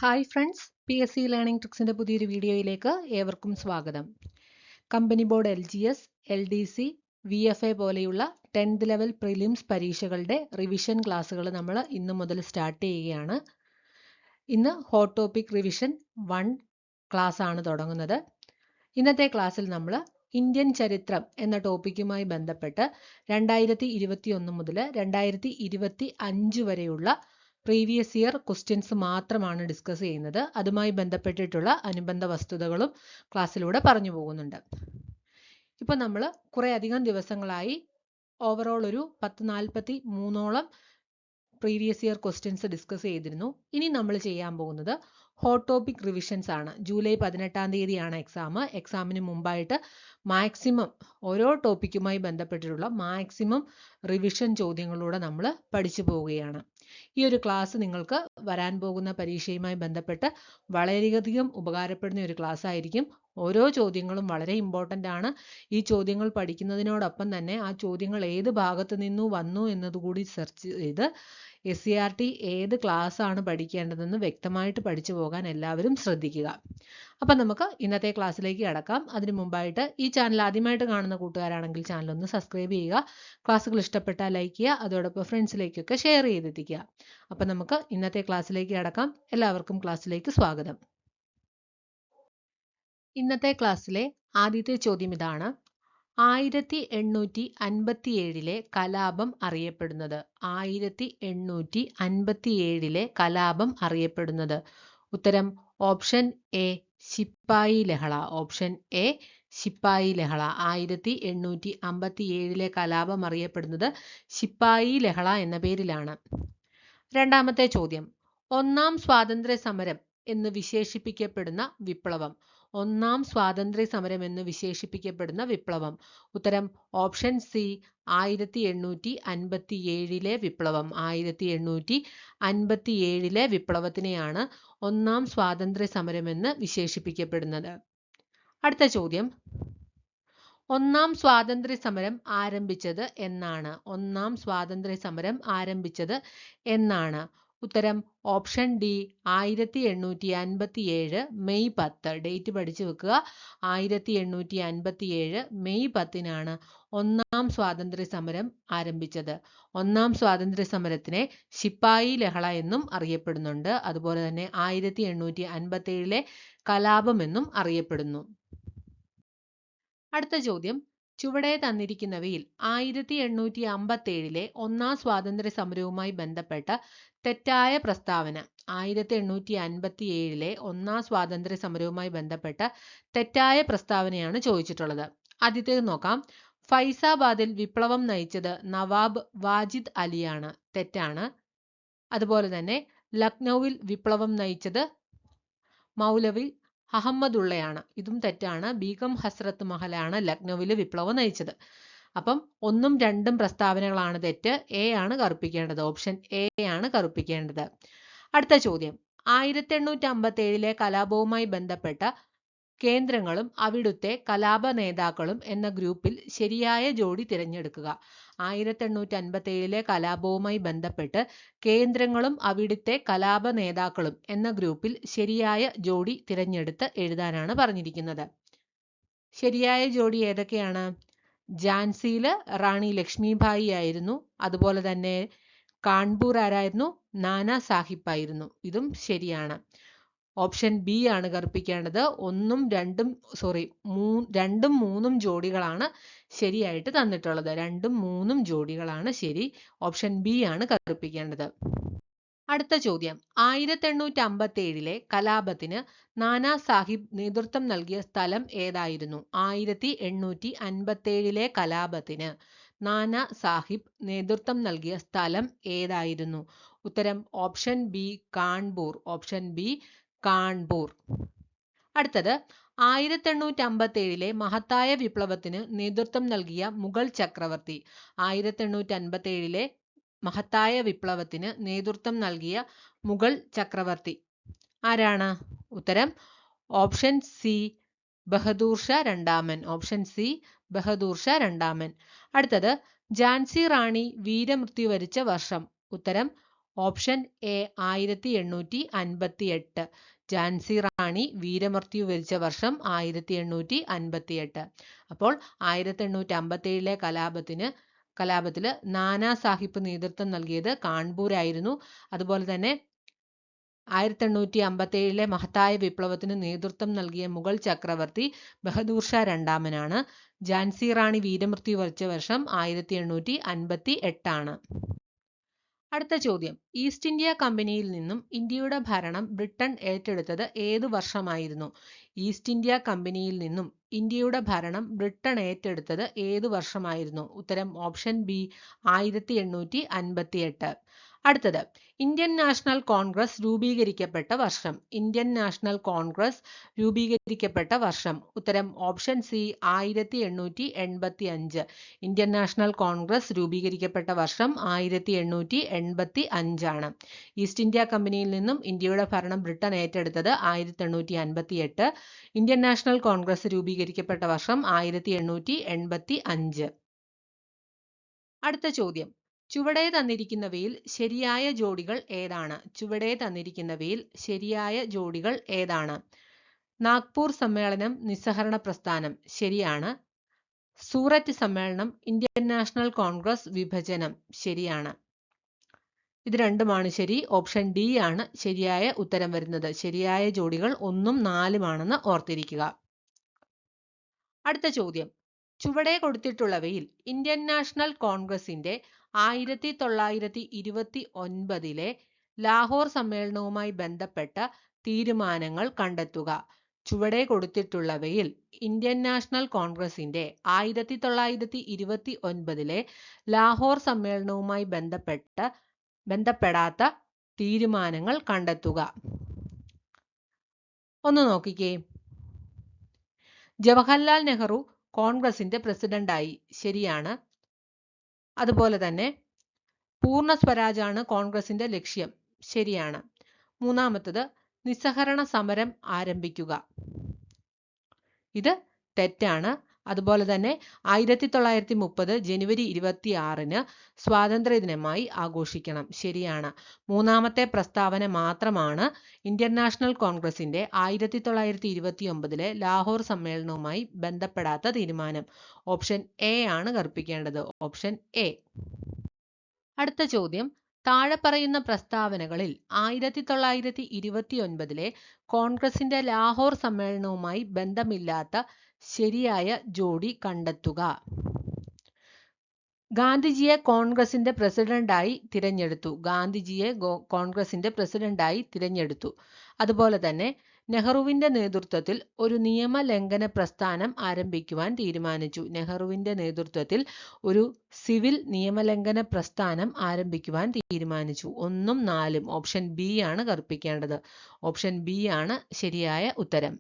Hi friends, PSC learning ട്രിക്സിൻ്റെ പുതിയൊരു വീഡിയോയിലേക്ക് ഏവർക്കും സ്വാഗതം. Company board LGS, LDC, VFA പോലെയുള്ള 10th ലെവൽ പ്രിലിംസ് പരീക്ഷകളുടെ റിവിഷൻ ക്ലാസ്സുകൾ നമ്മൾ ഇന്ന് മുതൽ സ്റ്റാർട്ട് ചെയ്യുകയാണ്. ഇന്ന് ഹോട്ട് ടോപ്പിക് റിവിഷൻ 1 ക്ലാസ് ആണ് തുടങ്ങുന്നത്. ഇന്നത്തെ ക്ലാസ്സിൽ നമ്മൾ ഇന്ത്യൻ ചരിത്രം എന്ന ടോപ്പിക്കുമായി ബന്ധപ്പെട്ട് 2021 മുതൽ 2025 വരെയുള്ള പ്രീവിയസ് ഇയർ ക്വസ്റ്റ്യൻസ് മാത്രമാണ് ഡിസ്കസ് ചെയ്യുന്നത്. അതുമായി ബന്ധപ്പെട്ടിട്ടുള്ള അനുബന്ധ വസ്തുതകളും ക്ലാസ്സിലൂടെ പറഞ്ഞു പോകുന്നുണ്ട്. ഇപ്പോൾ നമ്മൾ കുറേ അധികം ദിവസങ്ങളായി ഓവറോൾ ഒരു 10-43 പ്രീവിയസ് ഇയർ ക്വസ്റ്റ്യൻസ് ഡിസ്കസ് ചെയ്തിരുന്നു. ഇനി നമ്മൾ ചെയ്യാൻ പോകുന്നത് ഹോട്ട് ടോപ്പിക് റിവിഷൻസ് ആണ്. ജൂലൈ 18-ാം തീയതിയാണ് എക്സാം. എക്സാമിന് മുമ്പായിട്ട് മാക്സിമം ഓരോ ടോപ്പിക്കുമായി ബന്ധപ്പെട്ടിട്ടുള്ള മാക്സിമം റിവിഷൻ ചോദ്യങ്ങളിലൂടെ നമ്മൾ പഠിച്ചു പോവുകയാണ്. ഈ ഒരു ക്ലാസ് നിങ്ങൾക്ക് വരാൻ പോകുന്ന പരീക്ഷയുമായി ബന്ധപ്പെട്ട് വളരെയധികം ഉപകാരപ്പെടുന്ന ഒരു ക്ലാസ് ആയിരിക്കും. ഓരോ ചോദ്യങ്ങളും വളരെ ഇമ്പോർട്ടൻ്റ് ആണ്. ഈ ചോദ്യങ്ങൾ പഠിക്കുന്നതിനോടൊപ്പം തന്നെ ആ ചോദ്യങ്ങൾ ഏത് ഭാഗത്ത് നിന്നു വന്നു എന്നതുകൂടി സെർച്ച് ചെയ്ത് SCERT ഏത് ക്ലാസ് ആണ് പഠിക്കേണ്ടതെന്ന് വ്യക്തമായിട്ട് പഠിച്ചു പോകാൻ എല്ലാവരും ശ്രദ്ധിക്കുക. അപ്പം നമുക്ക് ഇന്നത്തെ ക്ലാസ്സിലേക്ക് കടക്കാം. അതിനു മുമ്പായിട്ട് ഈ ചാനൽ ആദ്യമായിട്ട് കാണുന്ന കൂട്ടുകാരാണെങ്കിൽ ചാനൽ ഒന്ന് സബ്സ്ക്രൈബ് ചെയ്യുക. ക്ലാസ്സുകൾ ഇഷ്ടപ്പെട്ടാൽ ലൈക്ക് ചെയ്യുക. അതോടൊപ്പം ഫ്രണ്ട്സിലേക്കൊക്കെ ഷെയർ ചെയ്തെത്തിക്കുക. അപ്പം നമുക്ക് ഇന്നത്തെ ക്ലാസ്സിലേക്ക് കടക്കാം. എല്ലാവർക്കും ക്ലാസ്സിലേക്ക് സ്വാഗതം. ഇന്നത്തെ ക്ലാസ്സിലെ ആദ്യത്തെ ചോദ്യം ഇതാണ്: 1857 കലാപം അറിയപ്പെടുന്നത്. 1857 കലാപം അറിയപ്പെടുന്നത്. ഉത്തരം ഓപ്ഷൻ എ ശിപ്പായി ലഹള. ഓപ്ഷൻ എ ശിപ്പായി ലഹള. 1857 കലാപം അറിയപ്പെടുന്നത് ശിപ്പായി ലഹള എന്ന പേരിലാണ്. രണ്ടാമത്തെ ചോദ്യം: ഒന്നാം സ്വാതന്ത്ര്യ സമരം എന്ന് വിശേഷിപ്പിക്കപ്പെടുന്ന വിപ്ലവം. ഒന്നാം സ്വാതന്ത്ര്യ സമരം എന്ന് വിശേഷിപ്പിക്കപ്പെടുന്ന വിപ്ലവം. ഉത്തരം ഓപ്ഷൻ സി 1857 വിപ്ലവം. 1857 വിപ്ലവത്തിനെയാണ് ഒന്നാം സ്വാതന്ത്ര്യ സമരം എന്ന് വിശേഷിപ്പിക്കപ്പെടുന്നത്. അടുത്ത ചോദ്യം: ഒന്നാം സ്വാതന്ത്ര്യ സമരം ആരംഭിച്ചത് എന്നാണ്. ഒന്നാം സ്വാതന്ത്ര്യ സമരം ആരംഭിച്ചത് എന്നാണ്. ഉത്തരം ഓപ്ഷൻ ഡി 1857 മെയ് 10. ഡേറ്റ് പഠിച്ചു വെക്കുക. 1857 മെയ് 10-നാണ് ഒന്നാം സ്വാതന്ത്ര്യ സമരം ആരംഭിച്ചത്. ഒന്നാം സ്വാതന്ത്ര്യ സമരത്തിനെ ശിപ്പായി ലഹള എന്നും അറിയപ്പെടുന്നുണ്ട്. അതുപോലെ തന്നെ 1857 കലാപം എന്നും അറിയപ്പെടുന്നു. അടുത്ത ചോദ്യം: ചുവടെ തന്നിരിക്കുന്നവയിൽ 1857 ഒന്നാം സ്വാതന്ത്ര്യ സമരവുമായി ബന്ധപ്പെട്ട തെറ്റായ പ്രസ്താവന. 1857 ഒന്നാം സ്വാതന്ത്ര്യ സമരവുമായി ബന്ധപ്പെട്ട തെറ്റായ പ്രസ്താവനയാണ് ചോദിച്ചിട്ടുള്ളത്. ആദ്യത്തേത് നോക്കാം. ഫൈസാബാദിൽ വിപ്ലവം നയിച്ചത് നവാബ് വാജിദ് അലിയാണ്. തെറ്റാണ്. അതുപോലെ തന്നെ ലക്നൌവിൽ വിപ്ലവം നയിച്ചത് മൗലവി അഹമ്മദുള്ളയാണ്. ഇതും തെറ്റാണ്. ബീഗം ഹസ്രത്ത് മഹലാണ് ലക്നൌവിൽ വിപ്ലവം നയിച്ചത്. അപ്പം 1ഉം 2ഉം പ്രസ്താവനകളാണ് തെറ്റ്. എ ആണ് കറുപ്പിക്കേണ്ടത്. ഓപ്ഷൻ എ ആണ് കറുപ്പിക്കേണ്ടത്. അടുത്ത ചോദ്യം: 1857 കലാപവുമായി ബന്ധപ്പെട്ട കേന്ദ്രങ്ങളും അവിടുത്തെ കലാപ നേതാക്കളും എന്ന ഗ്രൂപ്പിൽ ശരിയായ ജോഡി തിരഞ്ഞെടുക്കുക. 1857 കലാപവുമായി ബന്ധപ്പെട്ട് കേന്ദ്രങ്ങളും അവിടുത്തെ കലാപ നേതാക്കളും എന്ന ഗ്രൂപ്പിൽ ശരിയായ ജോഡി തിരഞ്ഞെടുത്ത് എഴുതാനാണ് പറഞ്ഞിരിക്കുന്നത്. ശരിയായ ജോഡി ഏതൊക്കെയാണ്? ഝാൻസിയിൽ റാണി ലക്ഷ്മിഭായി ആയിരുന്നു. അതുപോലെ തന്നെ കാൺപൂർ ആരായിരുന്നു? നാനാ സാഹിബ് ആയിരുന്നു. ഇതും ശരിയാണ്. ഓപ്ഷൻ ബി ആണ് കറുപ്പിക്കേണ്ടത്. 1ഉം 2ഉം 3ഉം ജോഡികളാണ് ശരിയായിട്ട് തന്നിട്ടുള്ളത്. 2ഉം 3ഉം ജോഡികളാണ് ശരി. ഓപ്ഷൻ ബി ആണ് കറുപ്പിക്കേണ്ടത്. അടുത്ത ചോദ്യം: 1857 കലാപത്തിന് നാനാ സാഹിബ് നേതൃത്വം നൽകിയ സ്ഥലം ഏതായിരുന്നു? 1857 കലാപത്തിന് നാനാ സാഹിബ് നേതൃത്വം നൽകിയ സ്ഥലം ഏതായിരുന്നു? ഉത്തരം option B Kanpur. Option B Kanpur. അടുത്തത്: 1857 മഹത്തായ വിപ്ലവത്തിന് നേതൃത്വം നൽകിയ മുഗൾ ചക്രവർത്തി. 1857 മഹത്തായ വിപ്ലവത്തിന് നേതൃത്വം നൽകിയ മുഗൾ ചക്രവർത്തി ആരാണ്? ഉത്തരം ഓപ്ഷൻ സി ബഹദൂർ ഷാ രണ്ടാമൻ. ഓപ്ഷൻ സി ബഹദൂർ ഷാ രണ്ടാമൻ. അടുത്തത്: ഝാൻസി റാണി വീരമൃത്യു വരിച്ച വർഷം. ഉത്തരം ഓപ്ഷൻ എ 1858. ഝാൻസി റാണി വീരമൃത്യു വരിച്ച വർഷം 1858. അപ്പോൾ 1857 കലാപത്തില് നാനാ സാഹിബ് നേതൃത്വം നൽകിയത് കാൺപൂരായിരുന്നു. അതുപോലെ തന്നെ 1857 മഹത്തായ വിപ്ലവത്തിന് നേതൃത്വം നൽകിയ മുഗൾ ചക്രവർത്തി ബഹദൂർ ഷാ രണ്ടാമനാണ്. ഝാൻസി റാണി വീരമൃത്യു വരിച്ച വർഷം 1858 ആണ്. അടുത്ത ചോദ്യം, ഈസ്റ്റ് ഇന്ത്യ കമ്പനിയിൽ നിന്നും ഇന്ത്യയുടെ ഭരണം ബ്രിട്ടൻ ഏറ്റെടുത്തത് ഏതു വർഷമായിരുന്നു? ഈസ്റ്റ് ഇന്ത്യ കമ്പനിയിൽ നിന്നും ഇന്ത്യയുടെ ഭരണം ബ്രിട്ടൻ ഏറ്റെടുത്തത് ഏതു വർഷമായിരുന്നു? ഉത്തരം ഓപ്ഷൻ ബി 1858. അടുത്തത്, ഇന്ത്യൻ നാഷണൽ കോൺഗ്രസ് രൂപീകരിക്കപ്പെട്ട വർഷം. ഇന്ത്യൻ നാഷണൽ കോൺഗ്രസ് രൂപീകരിക്കപ്പെട്ട വർഷം. ഉത്തരം ഓപ്ഷൻ സി 1885. ഇന്ത്യൻ നാഷണൽ കോൺഗ്രസ് രൂപീകരിക്കപ്പെട്ട വർഷം 1885 ആണ്. ഈസ്റ്റ് ഇന്ത്യ കമ്പനിയിൽ നിന്നും ഇന്ത്യയുടെ ഭരണം ബ്രിട്ടൻ ഏറ്റെടുത്തത് 1858. ഇന്ത്യൻ നാഷണൽ കോൺഗ്രസ് രൂപീകരിക്കപ്പെട്ട വർഷം 1885. അടുത്ത ചോദ്യം, ചുവടെ തന്നിരിക്കുന്നവയിൽ ശരിയായ ജോഡികൾ ഏതാണ്? ചുവടെ തന്നിരിക്കുന്നവയിൽ ശരിയായ ജോഡികൾ ഏതാണ്? നാഗ്പൂർ സമ്മേളനം നിസ്സഹരണ പ്രസ്ഥാനം ശരിയാണ്. സൂററ്റ് സമ്മേളനം ഇന്ത്യൻ നാഷണൽ കോൺഗ്രസ് വിഭജനം ശരിയാണ്. ഇത് രണ്ടുമാണ് ശരി. ഓപ്ഷൻ ഡി ആണ് ശരിയായ ഉത്തരം വരുന്നത്. ശരിയായ ജോഡികൾ 1ഉം 4ഉം ആണെന്ന് ഓർത്തിരിക്കുക. അടുത്ത ചോദ്യം, ചുവടെ കൊടുത്തിട്ടുള്ളവയിൽ ഇന്ത്യൻ നാഷണൽ കോൺഗ്രസിന്റെ 1929 ലാഹോർ സമ്മേളനവുമായി ബന്ധപ്പെട്ട തീരുമാനങ്ങൾ കണ്ടെത്തുക. ചുവടെ കൊടുത്തിട്ടുള്ളവയിൽ ഇന്ത്യൻ നാഷണൽ കോൺഗ്രസിന്റെ 1929 ലാഹോർ സമ്മേളനവുമായി ബന്ധപ്പെടാത്ത തീരുമാനങ്ങൾ കണ്ടെത്തുക. ഒന്ന് നോക്കിക്കേ. ജവഹർലാൽ നെഹ്റു കോൺഗ്രസിന്റെ പ്രസിഡന്റായി ശരിയാണ്. അതുപോലെ തന്നെ പൂർണ്ണ സ്വരാജാണ് കോൺഗ്രസിന്റെ ലക്ഷ്യം ശരിയാണ്. മൂന്നാമത്തത്, നിസ്സഹരണ സമരം ആരംഭിക്കുക. ഇത് തെറ്റാണ്. അതുപോലെ തന്നെ 1930 ജനുവരി 26 സ്വാതന്ത്ര്യദിനമായി ആഘോഷിക്കണം ശരിയാണ്. മൂന്നാമത്തെ പ്രസ്താവന മാത്രമാണ് ഇന്ത്യൻ നാഷണൽ കോൺഗ്രസിന്റെ 1929 ലാഹോർ സമ്മേളനവുമായി ബന്ധപ്പെടാത്ത തീരുമാനം. ഓപ്ഷൻ എ ആണ് കറുപ്പിക്കേണ്ടത്. Option A. അടുത്ത ചോദ്യം, താഴെ പറയുന്ന പ്രസ്താവനകളിൽ 1929 കോൺഗ്രസിന്റെ ലാഹോർ സമ്മേളനവുമായി ബന്ധമില്ലാത്ത ശരിയായ ജോഡി കണ്ടെത്തുക. ഗാന്ധിജിയെ കോൺഗ്രസിന്റെ പ്രസിഡന്റായി തിരഞ്ഞെടുത്തു. ഗാന്ധിജിയെ കോൺഗ്രസിന്റെ പ്രസിഡന്റായി തിരഞ്ഞെടുത്തു. അതുപോലെ തന്നെ നെഹ്റുവിന്റെ നേതൃത്വത്തിൽ ഒരു നിയമലംഘന പ്രസ്ഥാനം ആരംഭിക്കുവാൻ തീരുമാനിച്ചു. നെഹ്റുവിന്റെ നേതൃത്വത്തിൽ ഒരു സിവിൽ നിയമലംഘന പ്രസ്ഥാനം ആരംഭിക്കുവാൻ തീരുമാനിച്ചു. 1ഉം 4ഉം. ഓപ്ഷൻ ബി ആണ് കറുപ്പിക്കേണ്ടത്. ഓപ്ഷൻ ബി ആണ് ശരിയായ ഉത്തരം.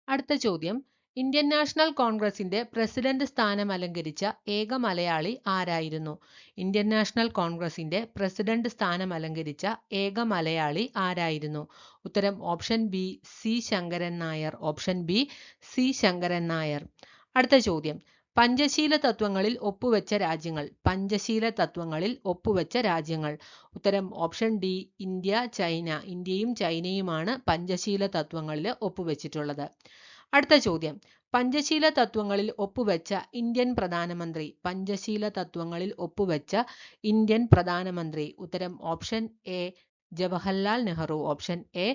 അടുത്ത ചോദ്യം, ഇന്ത്യൻ നാഷണൽ കോൺഗ്രസിന്റെ പ്രസിഡന്റ് സ്ഥാനം അലങ്കരിച്ച ഏക മലയാളി ആരായിരുന്നു? ഇന്ത്യൻ നാഷണൽ കോൺഗ്രസിന്റെ പ്രസിഡന്റ് സ്ഥാനം അലങ്കരിച്ച ഏക മലയാളി ആരായിരുന്നു? ഉത്തരം option B C Sankaran Nair. Option B C Sankaran Nair. അടുത്ത ചോദ്യം, പഞ്ചശീല തത്വങ്ങളിൽ ഒപ്പുവെച്ച രാജ്യങ്ങൾ. പഞ്ചശീല തത്വങ്ങളിൽ ഒപ്പുവെച്ച രാജ്യങ്ങൾ. ഉത്തരം ഓപ്ഷൻ ഡി ഇന്ത്യ, ചൈന. ഇന്ത്യയും ചൈനയുമാണ് പഞ്ചശീല തത്വങ്ങളിൽ ഒപ്പുവെച്ചിട്ടുള്ളത്. അടുത്ത ചോദ്യം, പഞ്ചശീല തത്വങ്ങളിൽ ഒപ്പുവെച്ച ഇന്ത്യൻ പ്രധാനമന്ത്രി. പഞ്ചശീല തത്വങ്ങളിൽ ഒപ്പുവെച്ച ഇന്ത്യൻ പ്രധാനമന്ത്രി. ഉത്തരം option A Jawaharlal Nehru. Option A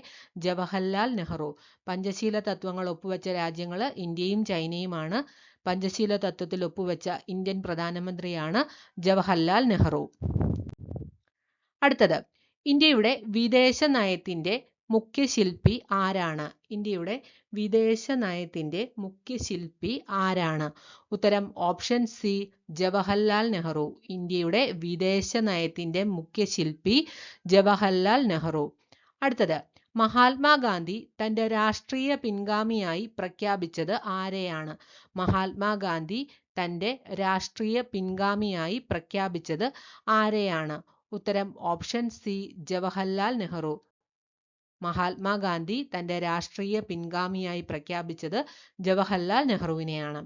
Jawaharlal Nehru. Panchsheel തത്വങ്ങൾ ഒപ്പുവെച്ച രാജ്യങ്ങൾ ഇന്ത്യയും ചൈനയുമാണ്. പഞ്ചശീല തത്വത്തിൽ ഒപ്പുവെച്ച ഇന്ത്യൻ പ്രധാനമന്ത്രിയാണ് ജവഹർലാൽ നെഹ്റു. അടുത്തത്, ഇന്ത്യയുടെ വിദേശ നയത്തിന്റെ മുഖ്യ ശില്പി ആരാണ്? ഇന്ത്യയുടെ വിദേശ നയത്തിന്റെ മുഖ്യ ശില്പി ആരാണ്? ഉത്തരം ഓപ്ഷൻ സി ജവഹർലാൽ നെഹ്റു. ഇന്ത്യയുടെ വിദേശ നയത്തിന്റെ മുഖ്യ ശില്പി ജവഹർലാൽ നെഹ്റു. അടുത്തത്, മഹാത്മാഗാന്ധി തന്റെ രാഷ്ട്രീയ പിൻഗാമിയായി പ്രഖ്യാപിച്ചത് ആരെയാണ്? മഹാത്മാഗാന്ധി തന്റെ രാഷ്ട്രീയ പിൻഗാമിയായി പ്രഖ്യാപിച്ചത് ആരെയാണ്? ഉത്തരം ഓപ്ഷൻ സി ജവഹർലാൽ നെഹ്റു. മഹാത്മാഗാന്ധി തന്റെ രാഷ്ട്രീയ പിൻഗാമിയായി പ്രഖ്യാപിച്ചത് ജവഹർലാൽ നെഹ്റുവിനെയാണ്.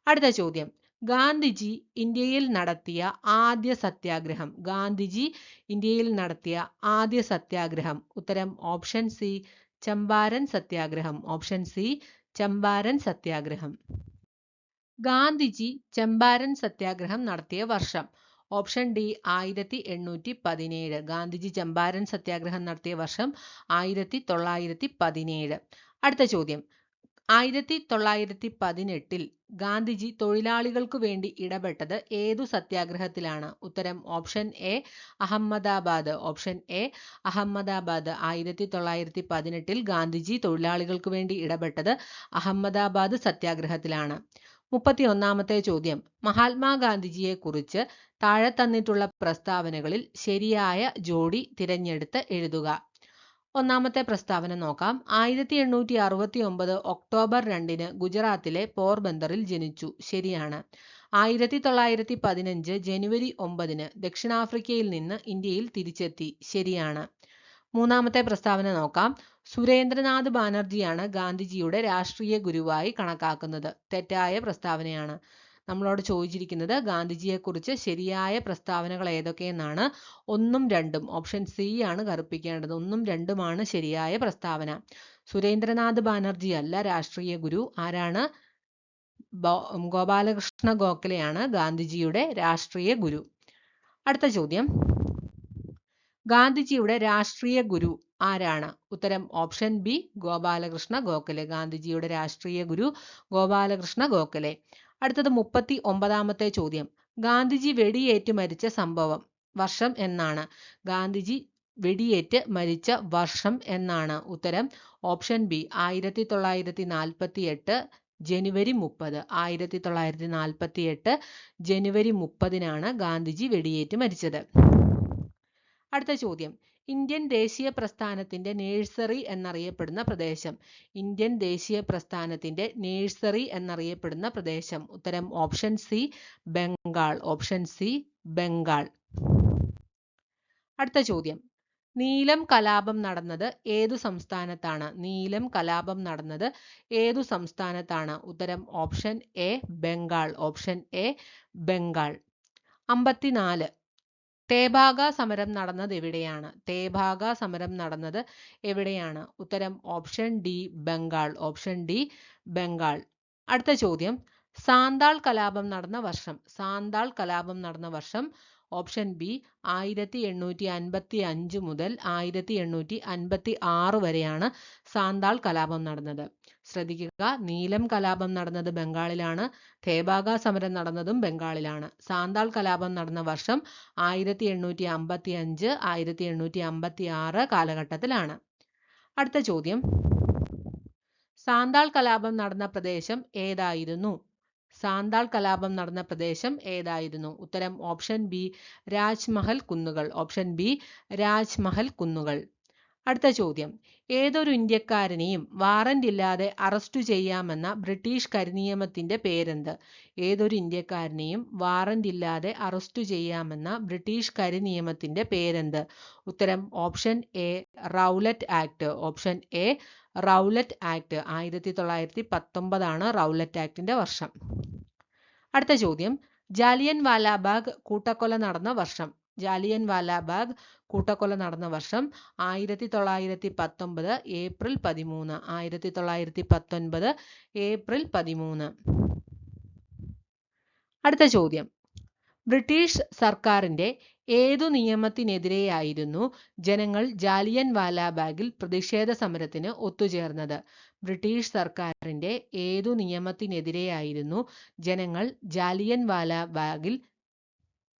അടുത്ത ചോദ്യം, ഗാന്ധിജി ഇന്ത്യയിൽ നടത്തിയ ആദ്യ സത്യാഗ്രഹം. ഗാന്ധിജി ഇന്ത്യയിൽ നടത്തിയ ആദ്യ സത്യാഗ്രഹം. ഉത്തരം ഓപ്ഷൻ സി ചമ്പാരൻ സത്യാഗ്രഹം. ഓപ്ഷൻ സി ചമ്പാരൻ സത്യാഗ്രഹം. ഗാന്ധിജി ചമ്പാരൻ സത്യാഗ്രഹം നടത്തിയ വർഷം. Option D 1817. ഗാന്ധിജി ചമ്പാരൻ സത്യാഗ്രഹം നടത്തിയ വർഷം 1917. അടുത്ത ചോദ്യം. 1918 ഗാന്ധിജി തൊഴിലാളികൾക്കു വേണ്ടി ഇടപെട്ടത് ഏതു സത്യാഗ്രഹത്തിലാണ്? ഉത്തരം option A Ahmedabad. Option A Ahmedabad. 1918 Gandhiji തൊഴിലാളികൾക്കു വേണ്ടി ഇടപെട്ടത് അഹമ്മദാബാദ് സത്യാഗ്രഹത്തിലാണ്. 31ാമത്തെ ചോദ്യം. മഹാത്മാഗാന്ധിജിയെ കുറിച്ച് താഴെ തന്നിട്ടുള്ള പ്രസ്താവനകളിൽ ശരിയായ ജോഡി തിരഞ്ഞെടുത്ത് എഴുതുക. ഒന്നാമത്തെ പ്രസ്താവന നോക്കാം. 1869 ഒക്ടോബർ 2 ഗുജറാത്തിലെ പോർബന്ദറിൽ ജനിച്ചു. ശരിയാണ്. 1915 ജനുവരി 9 ദക്ഷിണാഫ്രിക്കയിൽ നിന്ന് ഇന്ത്യയിൽ തിരിച്ചെത്തി. ശരിയാണ്. മൂന്നാമത്തെ പ്രസ്താവന നോക്കാം. സുരേന്ദ്രനാഥ് ബാനർജിയാണ് ഗാന്ധിജിയുടെ രാഷ്ട്രീയ ഗുരുവായി കണക്കാക്കുന്നത്. തെറ്റായ പ്രസ്താവനയാണ്. നമ്മളോട് ചോദിച്ചിരിക്കുന്നത് ഗാന്ധിജിയെക്കുറിച്ച് ശരിയായ പ്രസ്താവനകൾ ഏതൊക്കെയെന്നാണ്. 1ഉം 2ഉം. ഓപ്ഷൻ സി ആണ് കറുപ്പിക്കേണ്ടത്. 1ഉം 2ഉമാണ് ശരിയായ പ്രസ്താവന. സുരേന്ദ്രനാഥ് ബാനർജി അല്ല രാഷ്ട്രീയ ഗുരു. ആരാണ്? ഗോപാലകൃഷ്ണ ഗോഖലെയാണ് ഗാന്ധിജിയുടെ രാഷ്ട്രീയ ഗുരു. അടുത്ത ചോദ്യം. ഗാന്ധിജിയുടെ രാഷ്ട്രീയ ഗുരു ആരാണ്? ഉത്തരം ഓപ്ഷൻ ബി ഗോപാലകൃഷ്ണ ഗോഖലെ. ഗാന്ധിജിയുടെ രാഷ്ട്രീയ ഗുരു ഗോപാലകൃഷ്ണ ഗോഖലെ. അടുത്തത് 39ാമത്തെ ചോദ്യം. ഗാന്ധിജി വെടിയേറ്റ് മരിച്ച സംഭവം വർഷം എന്നാണ്? ഗാന്ധിജി വെടിയേറ്റ് മരിച്ച വർഷം എന്നാണ്? ഉത്തരം ഓപ്ഷൻ ബി 1948 ജനുവരി 30. 1948 ജനുവരി 30 ഗാന്ധിജി വെടിയേറ്റ് മരിച്ചത്. അടുത്ത ചോദ്യം. ഇന്ത്യൻ ദേശീയ പ്രസ്ഥാനത്തിന്റെ നേഴ്സറി എന്നറിയപ്പെടുന്ന പ്രദേശം. ഇന്ത്യൻ ദേശീയ പ്രസ്ഥാനത്തിന്റെ നേഴ്സറി എന്നറിയപ്പെടുന്ന പ്രദേശം. ഉത്തരം option C Bengal. Option C Bengal. അടുത്ത ചോദ്യം. നീലം കലാപം നടന്നത് ഏതു സംസ്ഥാനത്താണ്? നീലം കലാപം നടന്നത് ഏതു സംസ്ഥാനത്താണ്? ഉത്തരം option A Bengal. Option A Bengal. 54. Tebhaga സമരം നടന്നത് എവിടെയാണ്? തേഭാഗ സമരം നടന്നത് എവിടെയാണ്? ഉത്തരം option D Bengal. Option D Bengal. അടുത്ത ചോദ്യം. സാന്താൾ കലാപം നടന്ന വർഷം. സാന്താൾ കലാപം നടന്ന വർഷം. ഓപ്ഷൻ ബി 1855 മുതൽ 1856 വരെയാണ് സാന്താൾ കലാപം നടന്നത്. ശ്രദ്ധിക്കുക, നീലം കലാപം നടന്നത് ബംഗാളിലാണ്. തേഭാഗ സമരം നടന്നതും ബംഗാളിലാണ്. സാന്താൾ കലാപം നടന്ന വർഷം 1855 1856 കാലഘട്ടത്തിലാണ്. അടുത്ത ചോദ്യം. സാന്താൾ കലാപം നടന്ന പ്രദേശം ഏതായിരുന്നു? സാന്താൾ കലാപം നടന്ന പ്രദേശം ഏതായിരുന്നു? ഉത്തരം ഓപ്ഷൻ ബി രാജ്മഹൽ കുന്നുകൾ. ഓപ്ഷൻ ബി രാജ്മഹൽ കുന്നുകൾ. അടുത്ത ചോദ്യം. ഏതൊരു ഇന്ത്യക്കാരനെയും വാറന്റ് ഇല്ലാതെ അറസ്റ്റ് ചെയ്യാമെന്ന ബ്രിട്ടീഷ് കരിനിയമത്തിന്റെ പേരെന്ത്? ഏതൊരു ഇന്ത്യക്കാരനെയും വാറന്റ് ഇല്ലാതെ അറസ്റ്റ് ചെയ്യാമെന്ന ബ്രിട്ടീഷ് കരിനിയമത്തിന്റെ പേരെന്ത്? ഉത്തരം option A Rowlatt Act. Option A Rowlatt Act. 1919 Rowlatt ആക്ടിന്റെ വർഷം. അടുത്ത ചോദ്യം. ജാലിയൻ വാലാബാഗ് കൂട്ടക്കൊല നടന്ന വർഷം. ജാലിയൻ വാലാബാഗ് കൂട്ടക്കൊല നടന്ന വർഷം 1919 ഏപ്രിൽ 13. 1919 ഏപ്രിൽ 13. അടുത്ത ചോദ്യം. ബ്രിട്ടീഷ് സർക്കാരിന്റെ ഏതു നിയമത്തിനെതിരെയായിരുന്നു ജനങ്ങൾ ജാലിയൻ വാലാബാഗിൽ പ്രതിഷേധ സമരത്തിന് ഒത്തുചേർന്നത്? ബ്രിട്ടീഷ് സർക്കാരിന്റെ ഏതു നിയമത്തിനെതിരെയായിരുന്നു ജനങ്ങൾ ജാലിയൻ വാലാബാഗിൽ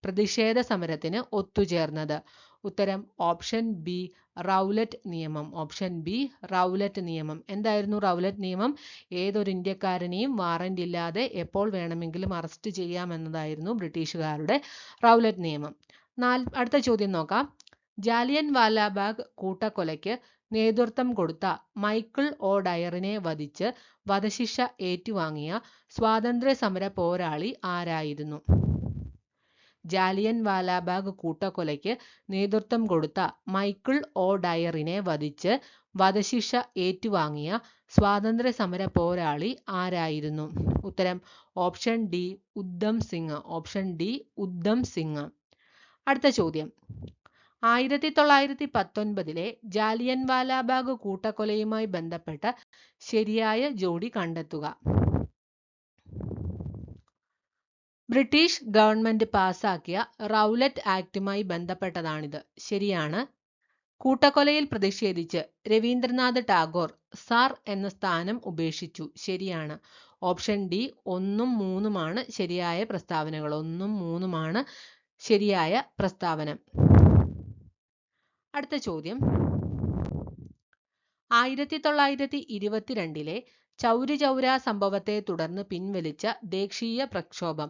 പ്രതിഷേധ സമരത്തിന് ഒത്തുചേർന്നത്? ഉത്തരം ഓപ്ഷൻ ബി റൗലറ്റ് നിയമം. ഓപ്ഷൻ ബി റൗലറ്റ് നിയമം. എന്തായിരുന്നു റൗലറ്റ് നിയമം? ഏതൊരു ഇന്ത്യക്കാരനെയും വാറന്റ് ഇല്ലാതെ എപ്പോൾ വേണമെങ്കിലും അറസ്റ്റ് ചെയ്യാമെന്നതായിരുന്നു ബ്രിട്ടീഷുകാരുടെ റൗലറ്റ് നിയമം. അടുത്ത ചോദ്യം നോക്കാം. ജാലിയൻ വാലാബാഗ് കൂട്ടക്കൊലയ്ക്ക് നേതൃത്വം കൊടുത്ത മൈക്കിൾ ഒ ഡയറിനെ വധിച്ച് വധശിക്ഷ ഏറ്റുവാങ്ങിയ സ്വാതന്ത്ര്യ സമര പോരാളി ആരായിരുന്നു? ജാലിയൻ വാലാബാഗ് കൂട്ടക്കൊലയ്ക്ക് നേതൃത്വം കൊടുത്ത മൈക്കിൾ ഒ ഡയറിനെ വധിച്ച് വധശിക്ഷ ഏറ്റുവാങ്ങിയ സ്വാതന്ത്ര്യ സമര പോരാളി ആരായിരുന്നു? ഉത്തരം option D Udham Singh. Option D Udham Singh. അടുത്ത ചോദ്യം, 1919 ജാലിയൻ വാലാബാഗ് കൂട്ടക്കൊലയുമായി ബന്ധപ്പെട്ട ശരിയായ ജോഡി കണ്ടെത്തുക. ബ്രിട്ടീഷ് ഗവൺമെന്റ് പാസാക്കിയ റൗലറ്റ് ആക്ടുമായി ബന്ധപ്പെട്ടതാണിത്. ശരിയാണ്. കൂട്ടക്കൊലയിൽ പ്രതിഷേധിച്ച് രവീന്ദ്രനാഥ് ടാഗോർ സാർ എന്ന സ്ഥാനം ഉപേക്ഷിച്ചു. ശരിയാണ്. ഓപ്ഷൻ ഡി 1ഉം 3ഉമാണ് ശരിയായ പ്രസ്താവനകൾ. 1ഉം 3ഉമാണ് ശരിയായ പ്രസ്താവന. അടുത്ത ചോദ്യം, 1922 ചൗരി ചൗര സംഭവത്തെ തുടർന്ന് പിൻവലിച്ച ദേശീയ പ്രക്ഷോഭം.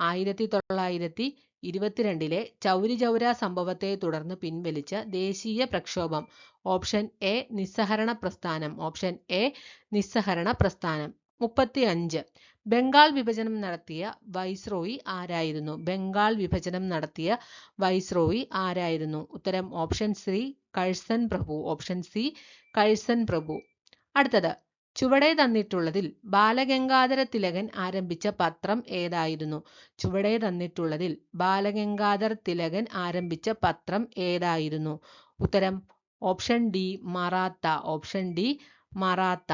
1922 ചൗരി ചൗര സംഭവത്തെ തുടർന്ന് പിൻവലിച്ച ദേശീയ പ്രക്ഷോഭം. ഓപ്ഷൻ എ നിസ്സഹരണ പ്രസ്ഥാനം. ഓപ്ഷൻ എ നിസ്സഹരണ പ്രസ്ഥാനം. 35 ബംഗാൾ വിഭജനം നടത്തിയ വൈസ്രോയി ആരായിരുന്നു? ബംഗാൾ വിഭജനം നടത്തിയ വൈസ്രോയി ആരായിരുന്നു? ഉത്തരം ഓപ്ഷൻ സി കഴ്സൺ പ്രഭു. ഓപ്ഷൻ സി കഴ്സൺ പ്രഭു. അടുത്തത്, ചുവടെ തന്നിട്ടുള്ളതിൽ ബാലഗംഗാധര തിലകൻ ആരംഭിച്ച പത്രം ഏതായിരുന്നു? ചുവടെ തന്നിട്ടുള്ളതിൽ ബാലഗംഗാധര തിലകൻ ആരംഭിച്ച പത്രം ഏതായിരുന്നു? ഉത്തരം option D Maratha. Option D Maratha.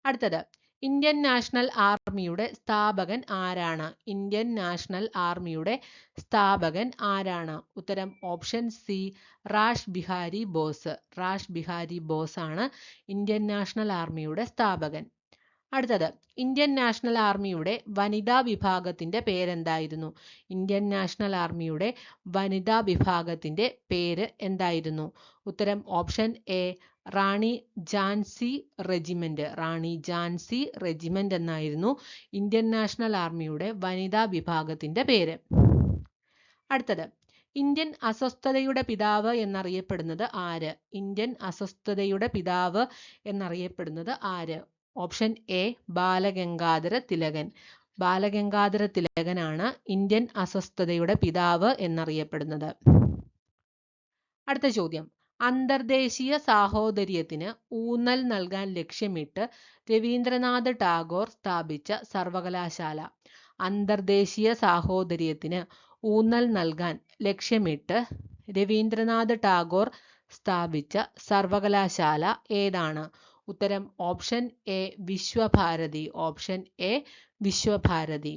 അടുത്തത്, ഇന്ത്യൻ നാഷണൽ ആർമിയുടെ സ്ഥാപകൻ ആരാണ്? ഇന്ത്യൻ നാഷണൽ ആർമിയുടെ സ്ഥാപകൻ ആരാണ്? ഉത്തരം option C rash Bihari boss. Rash Bihari boss ആണ് ഇന്ത്യൻ നാഷണൽ ആർമിയുടെ സ്ഥാപകൻ. അടുത്തത്, ഇന്ത്യൻ നാഷണൽ ആർമിയുടെ വനിതാ വിഭാഗത്തിന്റെ പേരെന്തായിരുന്നു? ഇന്ത്യൻ നാഷണൽ ആർമിയുടെ വനിതാ വിഭാഗത്തിന്റെ പേര് എന്തായിരുന്നു? ഉത്തരം option A Rani Jhansi regiment. Rani Jhansi regiment എന്നായിരുന്നു ഇന്ത്യൻ നാഷണൽ ആർമിയുടെ വനിതാ വിഭാഗത്തിന്റെ പേര്. അടുത്തത്, ഇന്ത്യൻ അസ്വസ്ഥതയുടെ പിതാവ് എന്നറിയപ്പെടുന്നത് ആര്? ഇന്ത്യൻ അസ്വസ്ഥതയുടെ പിതാവ് എന്നറിയപ്പെടുന്നത് ആര്? Option A Balagangadhara Tilakan. ബാലഗംഗാധര തിലകനാണ് ഇന്ത്യൻ അസ്വസ്ഥതയുടെ പിതാവ് എന്നറിയപ്പെടുന്നത്. അടുത്ത ചോദ്യം, അന്തർദേശീയ സാഹോദര്യത്തിന് ഊന്നൽ നൽകാൻ ലക്ഷ്യമിട്ട് രവീന്ദ്രനാഥ് ടാഗോർ സ്ഥാപിച്ച സർവകലാശാല. അന്തർദേശീയ സാഹോദര്യത്തിന് ഊന്നൽ നൽകാൻ ലക്ഷ്യമിട്ട് രവീന്ദ്രനാഥ് ടാഗോർ സ്ഥാപിച്ച സർവകലാശാല ഏതാണ്? ഉത്തരം option A Visvabharati. Option A Visvabharati.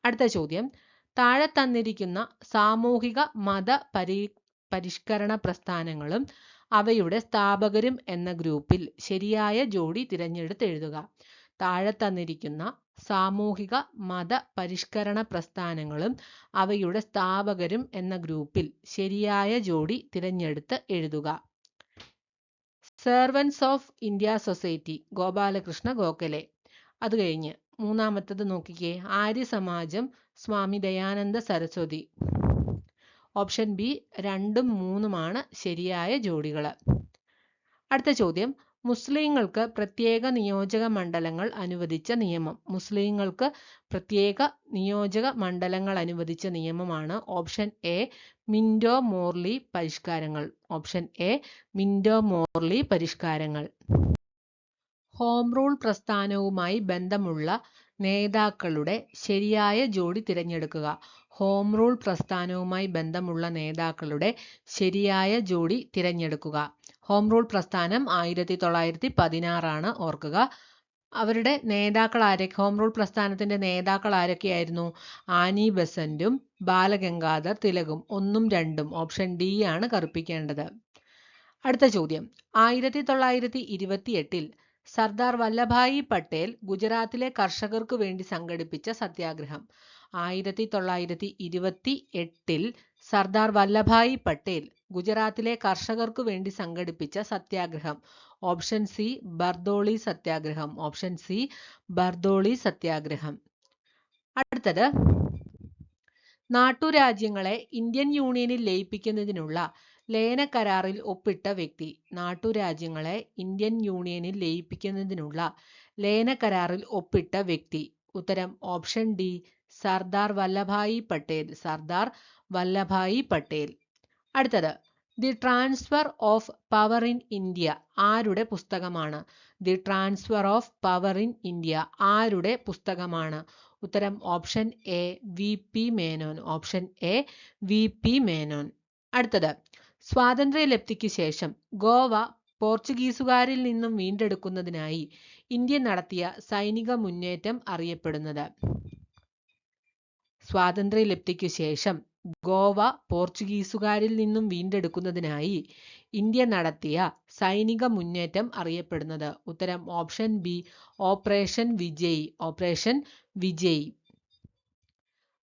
അടുത്ത ചോദ്യം, താഴെ തന്നിരിക്കുന്ന സാമൂഹിക മത പരിഷ്കരണ പ്രസ്ഥാനങ്ങളും അവയുടെ സ്ഥാപകരും എന്ന ഗ്രൂപ്പിൽ ശരിയായ ജോഡി തിരഞ്ഞെടുത്ത് എഴുതുക. താഴെ തന്നിരിക്കുന്ന സാമൂഹിക മത പരിഷ്കരണ പ്രസ്ഥാനങ്ങളും അവയുടെ സ്ഥാപകരും എന്ന ഗ്രൂപ്പിൽ ശരിയായ ജോഡി തിരഞ്ഞെടുത്ത് എഴുതുക. Servants of India society Gopalakrishna Gokhale. അത് കഴിഞ്ഞ് മൂന്നാമത്തത് നോക്കിക്കേ, ആര്യ സമാജം സ്വാമി ദയാനന്ദ സരസ്വതി. ഓപ്ഷൻ ബി 2ഉം 3ഉമാണ് ശരിയായ ജോഡികൾ. അടുത്ത ചോദ്യം, മുസ്ലിങ്ങൾക്ക് പ്രത്യേക നിയോജക മണ്ഡലങ്ങൾ അനുവദിച്ച നിയമം. മുസ്ലിങ്ങൾക്ക് പ്രത്യേക നിയോജക മണ്ഡലങ്ങൾ അനുവദിച്ച നിയമമാണ് ഓപ്ഷൻ എ മിന്റോ മോർലി പരിഷ്കാരങ്ങൾ. ഓപ്ഷൻ എ മിന്റോ മോർലി പരിഷ്കാരങ്ങൾ. ഹോം റൂൾ പ്രസ്ഥാനവുമായി ബന്ധമുള്ള നേതാക്കളുടെ ശരിയായ ജോഡി തിരഞ്ഞെടുക്കുക. ഹോം റൂൾ പ്രസ്ഥാനവുമായി ബന്ധമുള്ള നേതാക്കളുടെ ശരിയായ ജോഡി തിരഞ്ഞെടുക്കുക. ഹോം റൂൾ പ്രസ്ഥാനം 1916 ഓർക്കുക. അവരുടെ നേതാക്കൾ ആരൊക്കെ? ഹോം റൂൾ പ്രസ്ഥാനത്തിന്റെ നേതാക്കൾ ആരൊക്കെയായിരുന്നു? ആനി ബസന്റും ബാലഗംഗാധർ തിലകും. 1ഉം 2ഉം. ഓപ്ഷൻ ഡി ആണ് കറുപ്പിക്കേണ്ടത്. അടുത്ത ചോദ്യം, 1928 സർദാർ വല്ലഭായി പട്ടേൽ ഗുജറാത്തിലെ കർഷകർക്ക് വേണ്ടി സംഘടിപ്പിച്ച സത്യാഗ്രഹം. 1928 സർദാർ വല്ലഭായി പട്ടേൽ ഗുജറാത്തിലെ കർഷകർക്ക് വേണ്ടി സംഘടിപ്പിച്ച സത്യാഗ്രഹം. ഓപ്ഷൻ സി ബർദോളി സത്യാഗ്രഹം. ഓപ്ഷൻ സി ബർദോളി സത്യാഗ്രഹം. അടുത്തത്, നാട്ടുരാജ്യങ്ങളെ ഇന്ത്യൻ യൂണിയനിൽ ലയിപ്പിക്കുന്നതിനുള്ള ലയന കരാറിൽ ഒപ്പിട്ട വ്യക്തി. നാട്ടുരാജ്യങ്ങളെ ഇന്ത്യൻ യൂണിയനിൽ ലയിപ്പിക്കുന്നതിനുള്ള ലയന കരാറിൽ ഒപ്പിട്ട വ്യക്തി. ഉത്തരം ഓപ്ഷൻ ഡി സർദാർ വല്ലഭായി പട്ടേൽ. സർദാർ വല്ലഭായി പട്ടേൽ. അടുത്തത് the transfer of power in India ആരുടെ പുസ്തകമാണ്? The transfer of power in India ആരുടെ പുസ്തകമാണ്? ഉത്തരം option A V P Menon. Option A V P Menon. അടുത്തത് സ്വാതന്ത്ര്യലബ്ധിക്ക് ശേഷം ഗോവ പോർച്ചുഗീസുകാരിൽ നിന്നും വീണ്ടെടുക്കുന്നതിനായി ഇന്ത്യ നടത്തിയ സൈനിക മുന്നേറ്റം അറിയപ്പെടുന്നത്? സ്വാതന്ത്ര്യലബ്ധിക്ക് ശേഷം ഗോവ പോർച്ചുഗീസുകാരിൽ നിന്നും വീണ്ടെടുക്കുന്നതിനായി ഇന്ത്യ നടത്തിയ സൈനിക മുന്നേറ്റം അറിയപ്പെടുന്നത്? ഉത്തരം option B operation Vijay. Operation Vijay.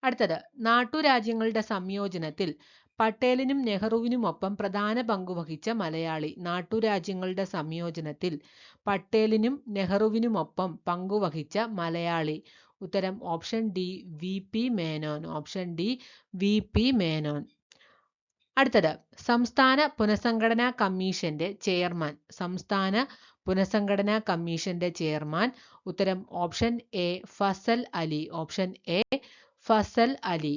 അടുത്തത് നാട്ടുരാജ്യങ്ങളുടെ സംയോജനത്തിൽ പട്ടേലിനും നെഹ്റുവിനുമൊപ്പം പ്രധാന പങ്കുവഹിച്ച മലയാളി. നാട്ടുരാജ്യങ്ങളുടെ സംയോജനത്തിൽ പട്ടേലിനും നെഹ്റുവിനുമൊപ്പം പങ്കുവഹിച്ച മലയാളി. ഉത്തരം option D V P Menon. Option D V P Menon. അടുത്തത് സംസ്ഥാന പുനഃസംഘടനാ കമ്മീഷന്റെ ചെയർമാൻ. സംസ്ഥാന പുനഃസംഘടനാ കമ്മീഷന്റെ ചെയർമാൻ. ഉത്തരം option A Fazal Ali. Option A Fazal Ali.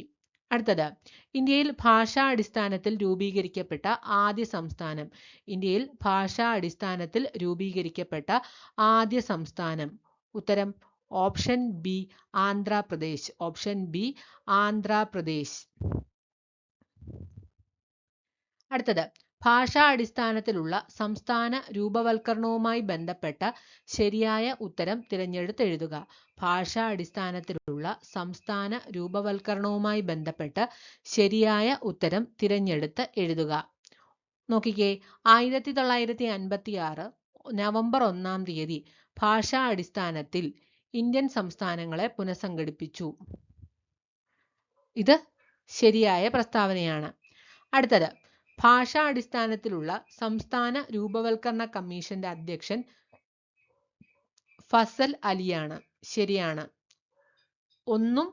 അടുത്തത് ഇന്ത്യയിൽ ഭാഷാ അടിസ്ഥാനത്തിൽ രൂപീകരിക്കപ്പെട്ട ആദ്യ സംസ്ഥാനം. ഇന്ത്യയിൽ ഭാഷാ അടിസ്ഥാനത്തിൽ രൂപീകരിക്കപ്പെട്ട ആദ്യ സംസ്ഥാനം. ഉത്തരം option B Andhra Pradesh. Option B Andhra Pradesh. അടുത്തത് ഭാഷാ അടിസ്ഥാനത്തിലുള്ള സംസ്ഥാന രൂപവൽക്കരണവുമായി ബന്ധപ്പെട്ട ശരിയായ ഉത്തരം തിരഞ്ഞെടുത്തെഴുതുക. ഭാഷാ അടിസ്ഥാനത്തിലുള്ള സംസ്ഥാന രൂപവൽക്കരണവുമായി ബന്ധപ്പെട്ട ശരിയായ ഉത്തരം തിരഞ്ഞെടുത്ത് എഴുതുക. നോക്കിക്കേ, 1956 നവംബർ 1-ാം തീയതി ഭാഷാ അടിസ്ഥാനത്തിൽ ഇന്ത്യൻ സംസ്ഥാനങ്ങളെ പുനഃസംഘടിപ്പിച്ചു. ഇത് ശരിയായ പ്രസ്താവനയാണ്. അടുത്തത് ഭാഷാ അടിസ്ഥാനത്തിലുള്ള സംസ്ഥാന രൂപവൽക്കരണ കമ്മീഷന്റെ അധ്യക്ഷൻ ഫസൽ അലിയാണ്. ശരിയാണ്. 1-ഉം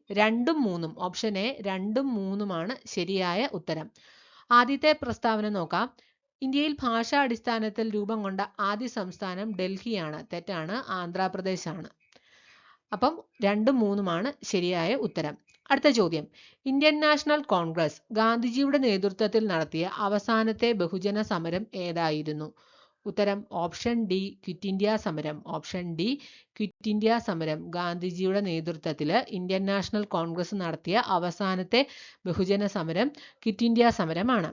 2-ഉം 3-ഉം ഓപ്ഷൻ എ 2-ഉം 3-ഉമാണ് ശരിയായ ഉത്തരം. ആദ്യത്തെ പ്രസ്താവന നോക്കാം. ഇന്ത്യയിൽ ഭാഷാ അടിസ്ഥാനത്തിൽ രൂപം കൊണ്ട ആദ്യ സംസ്ഥാനം ഡൽഹിയാണ്. തെറ്റാണ്, ആന്ധ്രാപ്രദേശാണ്. അപ്പം 2-ഉം 3-ഉമാണ് ശരിയായ ഉത്തരം. അടുത്ത ചോദ്യം, ഇന്ത്യൻ നാഷണൽ കോൺഗ്രസ് ഗാന്ധിജിയുടെ നേതൃത്വത്തിൽ നടത്തിയ അവസാനത്തെ ബഹുജന സമരം ഏതായിരുന്നു? ഉത്തരം ഓപ്ഷൻ ഡി ക്വിറ്റ് ഇന്ത്യ സമരം. ഓപ്ഷൻ ഡി ക്വിറ്റ് ഇന്ത്യ സമരം. ഗാന്ധിജിയുടെ നേതൃത്വത്തിൽ ഇന്ത്യൻ നാഷണൽ കോൺഗ്രസ് നടത്തിയ അവസാനത്തെ ബഹുജന സമരം ക്വിറ്റ് ഇന്ത്യ സമരമാണ്.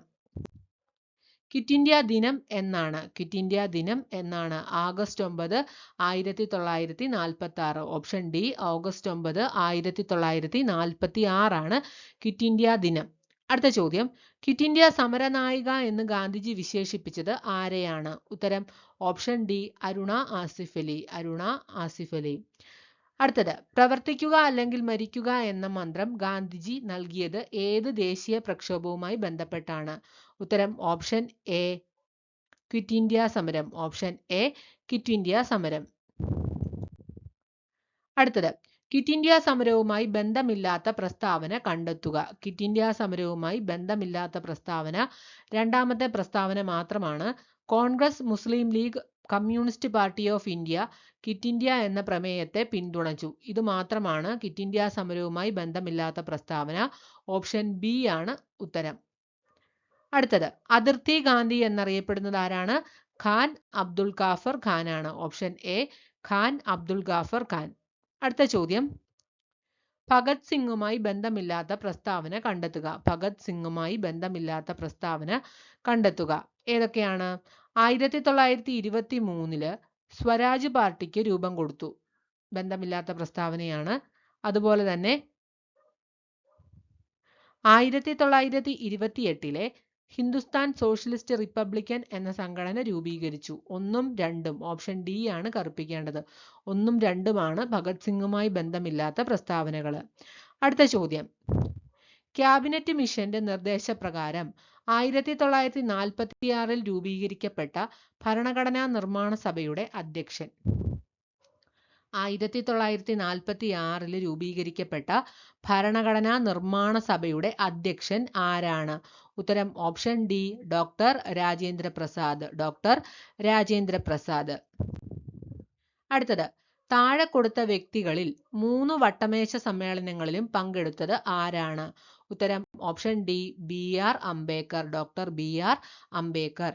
ക്വിറ്റ് ഇന്ത്യ ദിനം എന്നാണ്? ക്വിറ്റ് ഇന്ത്യ ദിനം എന്നാണ്? ആഗസ്റ്റ് 9, 1946. ഓപ്ഷൻ ഡി ഓഗസ്റ്റ് 9, 1946 ആണ് ക്വിറ്റ് ഇന്ത്യ ദിനം. അടുത്ത ചോദ്യം, ക്വിറ്റ് ഇന്ത്യ സമരനായിക എന്ന് ഗാന്ധിജി വിശേഷിപ്പിച്ചത് ആരെയാണ്? ഉത്തരം ഓപ്ഷൻ ഡി അരുണ ആസിഫ് അലി. അരുണ ആസിഫ് അലി. അടുത്തത്, പ്രവർത്തിക്കുക അല്ലെങ്കിൽ മരിക്കുക എന്ന മന്ത്രം ഗാന്ധിജി നൽകിയത് ഏത് ദേശീയ പ്രക്ഷോഭവുമായി ബന്ധപ്പെട്ടാണ്? ഉത്തരം ഓപ്ഷൻ എ ക്വിറ്റ് ഇന്ത്യ സമരം. ഓപ്ഷൻ എ ക്വിറ്റ് ഇന്ത്യ സമരം. അടുത്തത്, ക്വിറ്റ് ഇന്ത്യ സമരവുമായി ബന്ധമില്ലാത്ത പ്രസ്താവന കണ്ടെത്തുക. ക്വിറ്റ് ഇന്ത്യ സമരവുമായി ബന്ധമില്ലാത്ത പ്രസ്താവന രണ്ടാമത്തെ പ്രസ്താവന മാത്രമാണ്. Congress, Muslim League, Communist Party of India quit India എന്ന പ്രമേയത്തെ പിന്തുണച്ചു. ഇത് മാത്രമാണ് ക്വിറ്റ് ഇന്ത്യ സമരവുമായി ബന്ധമില്ലാത്ത പ്രസ്താവന. ഓപ്ഷൻ ബി ആണ് ഉത്തരം. അടുത്തത്, അതിർത്തി ഗാന്ധി എന്നറിയപ്പെടുന്നത് ആരാണ്? ഖാൻ അബ്ദുൽ ഗാഫർ ഖാനാണ്. Option A Khan Abdul Ghaffar Khan. അടുത്ത ചോദ്യം, ഭഗത് സിംഗുമായി ബന്ധമില്ലാത്ത പ്രസ്താവന കണ്ടെത്തുക. ഭഗത് സിംഗുമായി ബന്ധമില്ലാത്ത പ്രസ്താവന കണ്ടെത്തുക. ഏതൊക്കെയാണ്? 1923 സ്വരാജ് പാർട്ടിക്ക് രൂപം കൊടുത്തു. ബന്ധമില്ലാത്ത പ്രസ്താവനയാണ്. അതുപോലെ തന്നെ 1928 ഹിന്ദുസ്ഥാൻ സോഷ്യലിസ്റ്റ് റിപ്പബ്ലിക്കൻ എന്ന സംഘടന രൂപീകരിച്ചു. 1-ഉം 2-ഉം ഓപ്ഷൻ ഡി ആണ് കറുപ്പിക്കേണ്ടത്. 1-ഉം 2-ഉമാണ് ഭഗത് സിംഗുമായി ബന്ധമില്ലാത്ത പ്രസ്താവനകൾ. അടുത്ത ചോദ്യം, ക്യാബിനറ്റ് മിഷന്റെ നിർദ്ദേശപ്രകാരം 1946 രൂപീകരിക്കപ്പെട്ട ഭരണഘടനാ നിർമ്മാണ സഭയുടെ അധ്യക്ഷൻ. 1946 രൂപീകരിക്കപ്പെട്ട ഭരണഘടനാ നിർമ്മാണ സഭയുടെ അധ്യക്ഷൻ ആരാണ്? ഉത്തരം option D doctor Rajendra Prasad. Doctor Rajendra Prasad. അടുത്തത്, താഴെ കൊടുത്ത വ്യക്തികളിൽ 3 വട്ടമേശ സമ്മേളനങ്ങളിലും പങ്കെടുത്തത് ആരാണ്? ഉത്തരം option D, BR Ambedkar, doctor BR Ambedkar.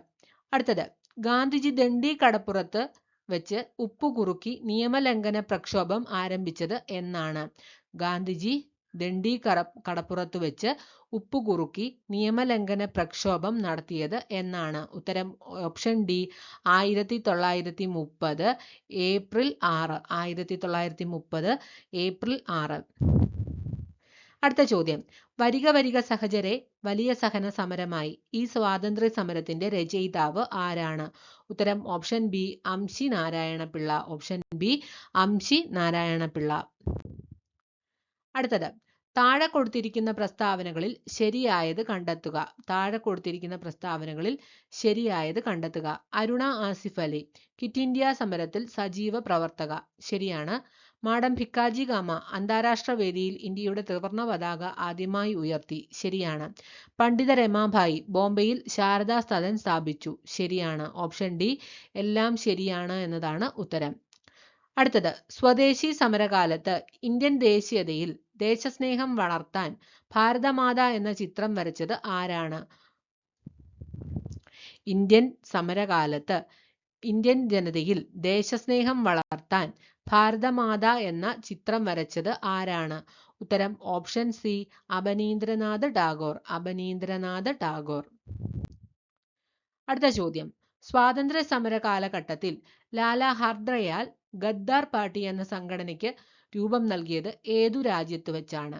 അടുത്തത്, ഗാന്ധിജി ദണ്ഡി കടപ്പുറത്ത് വെച്ച് ഉപ്പുകുറുക്കി നിയമലംഘന പ്രക്ഷോഭം ആരംഭിച്ചത് എന്നാണ്? ഗാന്ധിജി ദണ്ഡി കടപ്പുറത്ത് വെച്ച് ഉപ്പുകുറുക്കി നിയമലംഘന പ്രക്ഷോഭം നടത്തിയത് എന്നാണ്? ഉത്തരം ഓപ്ഷൻ ഡി, 1930 ഏപ്രിൽ 6. 1930 ഏപ്രിൽ 6. അടുത്ത ചോദ്യം, വരിക വരിക സഹചരെ വലിയ സഹന സമരമായി ഈ സ്വാതന്ത്ര്യ സമരത്തിന്റെ രചയിതാവ് ആരാണ്? ഉത്തരം option B, Amshi Narayana Pillai. Option B, Amshi Narayana Pillai. അടുത്തത്, താഴെ കൊടുത്തിരിക്കുന്ന പ്രസ്താവനകളിൽ ശരിയായത് കണ്ടെത്തുക. താഴെ കൊടുത്തിരിക്കുന്ന പ്രസ്താവനകളിൽ ശരിയായത് കണ്ടെത്തുക. അരുണ ആസിഫ് അലി ക്വിറ്റ് ഇന്ത്യ സമരത്തിൽ സജീവ പ്രവർത്തക. ശരിയാണ്. മാഡം ഭിക്കാജി കാമ അന്താരാഷ്ട്ര വേദിയിൽ ഇന്ത്യയുടെ ത്രിവർണ്ണ പതാക ആദ്യമായി ഉയർത്തി. ശരിയാണ്. പണ്ഡിത രമാഭായി ബോംബെയിൽ ശാരദാ സദൻ സ്ഥാപിച്ചു. ശരിയാണ്. ഓപ്ഷൻ ഡി, എല്ലാം ശരിയാണ് എന്നതാണ് ഉത്തരം. അടുത്തത്, സ്വദേശി സമരകാലത്ത് ഇന്ത്യൻ ദേശീയതയിൽ ദേശസ്നേഹം വളർത്താൻ ഭാരതമാത എന്ന ചിത്രം വരച്ചത് ആരാണ്? ഇന്ത്യൻ സമരകാലത്ത് ഇന്ത്യൻ ജനതയിൽ ദേശസ്നേഹം വളർത്താൻ ഭാരതമാത എന്ന ചിത്രം വരച്ചത് ആരാണ്? ഉത്തരം ഓപ്ഷൻ സി, അബനീന്ദ്രനാഥ് ടാഗോർ. അബനീന്ദ്രനാഥ് ടാഗോർ. അടുത്ത ചോദ്യം, സ്വാതന്ത്ര്യ സമര കാലഘട്ടത്തിൽ ലാലാ ഹർദയാൽ ഗദ്ദാർ പാർട്ടി എന്ന സംഘടനയ്ക്ക് രൂപം നൽകിയത് ഏതു രാജ്യത്ത് വെച്ചാണ്?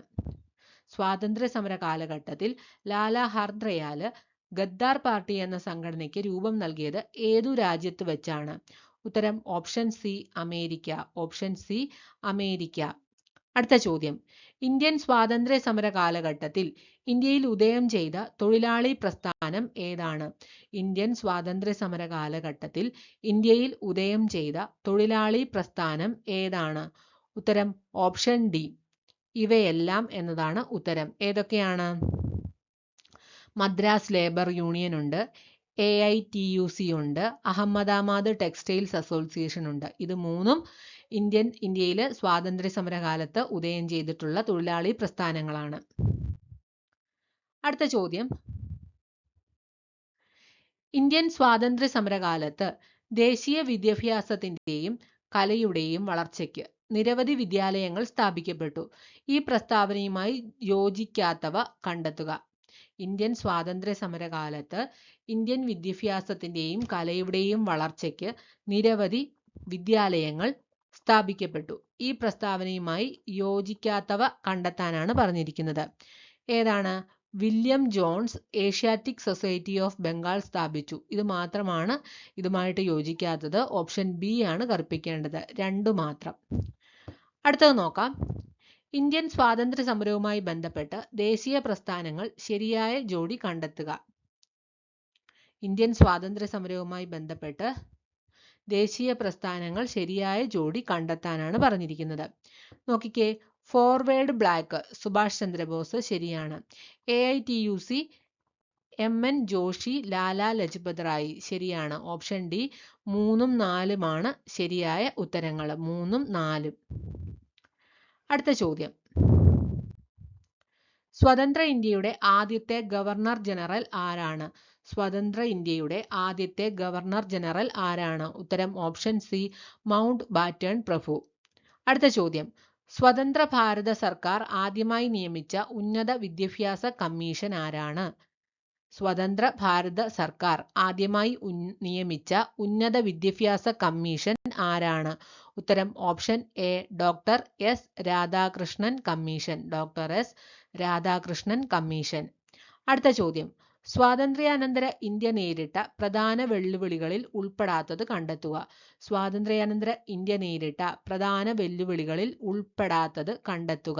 സ്വാതന്ത്ര്യ സമര കാലഘട്ടത്തിൽ ലാലാ ഹർദയാല് ഗദ്ദാർ പാർട്ടി എന്ന സംഘടനയ്ക്ക് രൂപം നൽകിയത് ഏതു രാജ്യത്ത് വെച്ചാണ്? ഉത്തരം option C, America. Option C, America. അടുത്ത ചോദ്യം, ഇന്ത്യൻ സ്വാതന്ത്ര്യ സമര കാലഘട്ടത്തിൽ ഇന്ത്യയിൽ ഉദയം ചെയ്ത തൊഴിലാളി പ്രസ്ഥാനം ഏതാണ്? ഇന്ത്യൻ സ്വാതന്ത്ര്യ സമര കാലഘട്ടത്തിൽ ഇന്ത്യയിൽ ഉദയം ചെയ്ത തൊഴിലാളി പ്രസ്ഥാനം ഏതാണ്? ഉത്തരം ഓപ്ഷൻ ഡി, ഇവയെല്ലാം എന്നതാണ് ഉത്തരം. ഏതൊക്കെയാണ്? മദ്രാസ് ലേബർ യൂണിയൻ ഉണ്ട്, AITUC ഉണ്ട്, അഹമ്മദാബാദ് ടെക്സ്റ്റൈൽസ് അസോസിയേഷൻ ഉണ്ട്. ഇത് മൂന്നും ഇന്ത്യയിൽ സ്വാതന്ത്ര്യ സമരകാലത്ത് ഉദയം ചെയ്തിട്ടുള്ള തൊഴിലാളി പ്രസ്ഥാനങ്ങളാണ്. അടുത്ത ചോദ്യം, ഇന്ത്യൻ സ്വാതന്ത്ര്യ സമരകാലത്ത് ദേശീയ വിദ്യാഭ്യാസത്തിന്റെയും കലയുടെയും വളർച്ചയ്ക്ക് നിരവധി വിദ്യാലയങ്ങൾ സ്ഥാപിക്കപ്പെട്ടു. ഈ പ്രസ്താവനയുമായി യോജിക്കാത്തവ കണ്ടെത്തുക. ഇന്ത്യൻ സ്വാതന്ത്ര്യ സമരകാലത്ത് ഇന്ത്യൻ വിദ്യാഭ്യാസത്തിന്റെയും കലയുടെയും വളർച്ചയ്ക്ക് നിരവധി വിദ്യാലയങ്ങൾ സ്ഥാപിക്കപ്പെട്ടു. ഈ പ്രസ്താവനയുമായി യോജിക്കാത്തവ കണ്ടെത്താനാണ് പറഞ്ഞിരിക്കുന്നത്. ഏതാണ്? William Jones Asiatic society of Bengal സ്ഥാപിച്ചു. ഇത് മാത്രമാണ് ഇതുമായിട്ട് യോജിക്കാത്തത്. ഓപ്ഷൻ ബി ആണ് കറുപ്പിക്കേണ്ടത്. 2 മാത്രം. അടുത്തത് നോക്കാം. ഇന്ത്യൻ സ്വാതന്ത്ര്യ സമരവുമായി ബന്ധപ്പെട്ട് ദേശീയ പ്രസ്ഥാനങ്ങൾ ശരിയായ ജോഡി കണ്ടെത്തുക. ഇന്ത്യൻ സ്വാതന്ത്ര്യ സമരവുമായി ബന്ധപ്പെട്ട് ദേശീയ പ്രസ്ഥാനങ്ങൾ ശരിയായ ജോഡി കണ്ടെത്താനാണ് പറഞ്ഞിരിക്കുന്നത്. നോക്കിക്കേ, ഫോർവേഡ് ബ്ലാക്ക് സുഭാഷ് ചന്ദ്രബോസ്. ശരിയാണ്. AITUC MN Joshi, Lala Lajpat Rai. ശരിയാണ്. ഓപ്ഷൻ ഡി, 3ഉം 4ഉമാണ് ശരിയായ ഉത്തരങ്ങൾ. 3ഉം 4ഉം. അടുത്ത ചോദ്യം, സ്വതന്ത്ര ഇന്ത്യയുടെ ആദ്യത്തെ ഗവർണർ ജനറൽ ആരാണ്? സ്വതന്ത്ര ഇന്ത്യയുടെ ആദ്യത്തെ ഗവർണർ ജനറൽ ആരാണ്? ഉത്തരം ഓപ്ഷൻ സി, മൗണ്ട് ബാറ്റൺ പ്രഭു. അടുത്ത ചോദ്യം, സ്വതന്ത്ര ഭാരത സർക്കാർ ആദ്യമായി നിയമിച്ച ഉന്നത വിദ്യാഭ്യാസ കമ്മീഷൻ ആരാണ്? സ്വതന്ത്ര ഭാരത സർക്കാർ ആദ്യമായി നിയമിച്ച ഉന്നത വിദ്യാഭ്യാസ കമ്മീഷൻ ആരാണ്? ഉത്തരം option A, doctor S Radhakrishnan commission. Doctor S Radhakrishnan commission. അടുത്ത ചോദ്യം, സ്വാതന്ത്ര്യാനന്തര ഇന്ത്യ നേരിട്ട പ്രധാന വെല്ലുവിളികളിൽ ഉൾപ്പെടാത്തത് കണ്ടെത്തുക. സ്വാതന്ത്ര്യാനന്തര ഇന്ത്യ നേരിട്ട പ്രധാന വെല്ലുവിളികളിൽ ഉൾപ്പെടാത്തത് കണ്ടെത്തുക.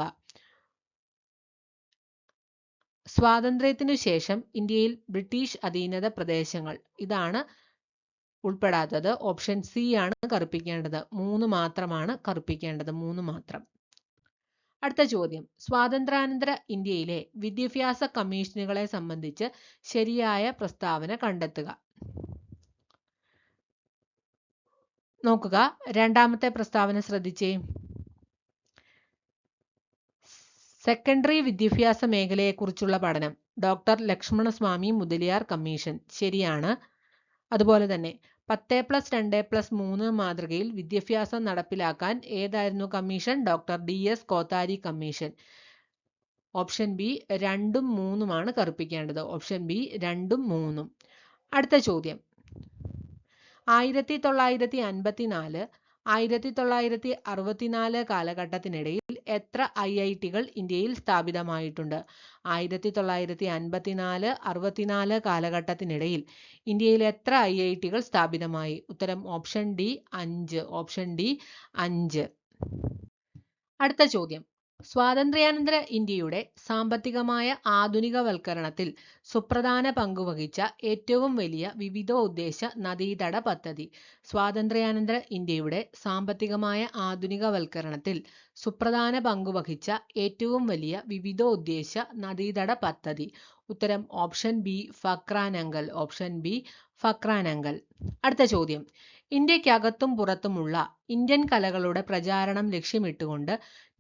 സ്വാതന്ത്ര്യത്തിനു ശേഷം ഇന്ത്യയിൽ ബ്രിട്ടീഷ് അധീനത പ്രദേശങ്ങൾ. ഇതാണ് ഉൾപ്പെടാത്തത്. ഓപ്ഷൻ സി ആണ് കറുപ്പിക്കേണ്ടത്. 3 മാത്രമാണ് കറുപ്പിക്കേണ്ടത്. 3 മാത്രം. അടുത്ത ചോദ്യം, സ്വാതന്ത്ര്യാനന്തര ഇന്ത്യയിലെ വിദ്യാഭ്യാസ കമ്മീഷനുകളെ സംബന്ധിച്ച് ശരിയായ പ്രസ്താവന കണ്ടെത്തുക. നോക്കുക, രണ്ടാമത്തെ പ്രസ്താവന ശ്രദ്ധിച്ചേ. സെക്കൻഡറി വിദ്യാഭ്യാസ മേഖലയെക്കുറിച്ചുള്ള പഠനം ഡോക്ടർ ലക്ഷ്മണസ്വാമി മുതലിയാർ കമ്മീഷൻ. ശരിയാണ്. അതുപോലെ തന്നെ 10+2+3 മാതൃകയിൽ വിദ്യാഭ്യാസം നടപ്പിലാക്കാൻ ഏതായിരുന്നു commission? Doctor DS Kothari commission. Option B 2ഉം 3ഉമാണ് കറുപ്പിക്കേണ്ടത്. ഓപ്ഷൻ ബി 2ഉം 3ഉം. അടുത്ത ചോദ്യം, 1954 1964 കാലഘട്ടത്തിനിടയിൽ എത്ര IIT-കൾ ഇന്ത്യയിൽ സ്ഥാപിതമായിട്ടുണ്ട്? 1954-64 കാലഘട്ടത്തിനിടയിൽ ഇന്ത്യയിൽ എത്ര IIT-കൾ സ്ഥാപിതമായി? ഉത്തരം ഓപ്ഷൻ ഡി 5. Option D 5. അടുത്ത ചോദ്യം, സ്വാതന്ത്ര്യാനന്തര ഇന്ത്യയുടെ സാമ്പത്തികമായ ആധുനികവൽക്കരണത്തിൽ സുപ്രധാന പങ്കുവഹിച്ച ഏറ്റവും വലിയ വിവിധോദ്ദേശ നദീതട പദ്ധതി. സ്വാതന്ത്ര്യാനന്തര ഇന്ത്യയുടെ സാമ്പത്തികമായ ആധുനികവൽക്കരണത്തിൽ സുപ്രധാന പങ്കുവഹിച്ച ഏറ്റവും വലിയ വിവിധോദ്ദേശ നദീതട പദ്ധതി. ഉത്തരം ഓപ്ഷൻ ബി ഫക്രാനങ്കൽ. Option B ഫക്രാനങ്കൽ. അടുത്ത ചോദ്യം, ഇന്ത്യക്കകത്തും പുറത്തുമുള്ള ഇന്ത്യൻ കലകളുടെ പ്രചാരണം ലക്ഷ്യമിട്ടുകൊണ്ട്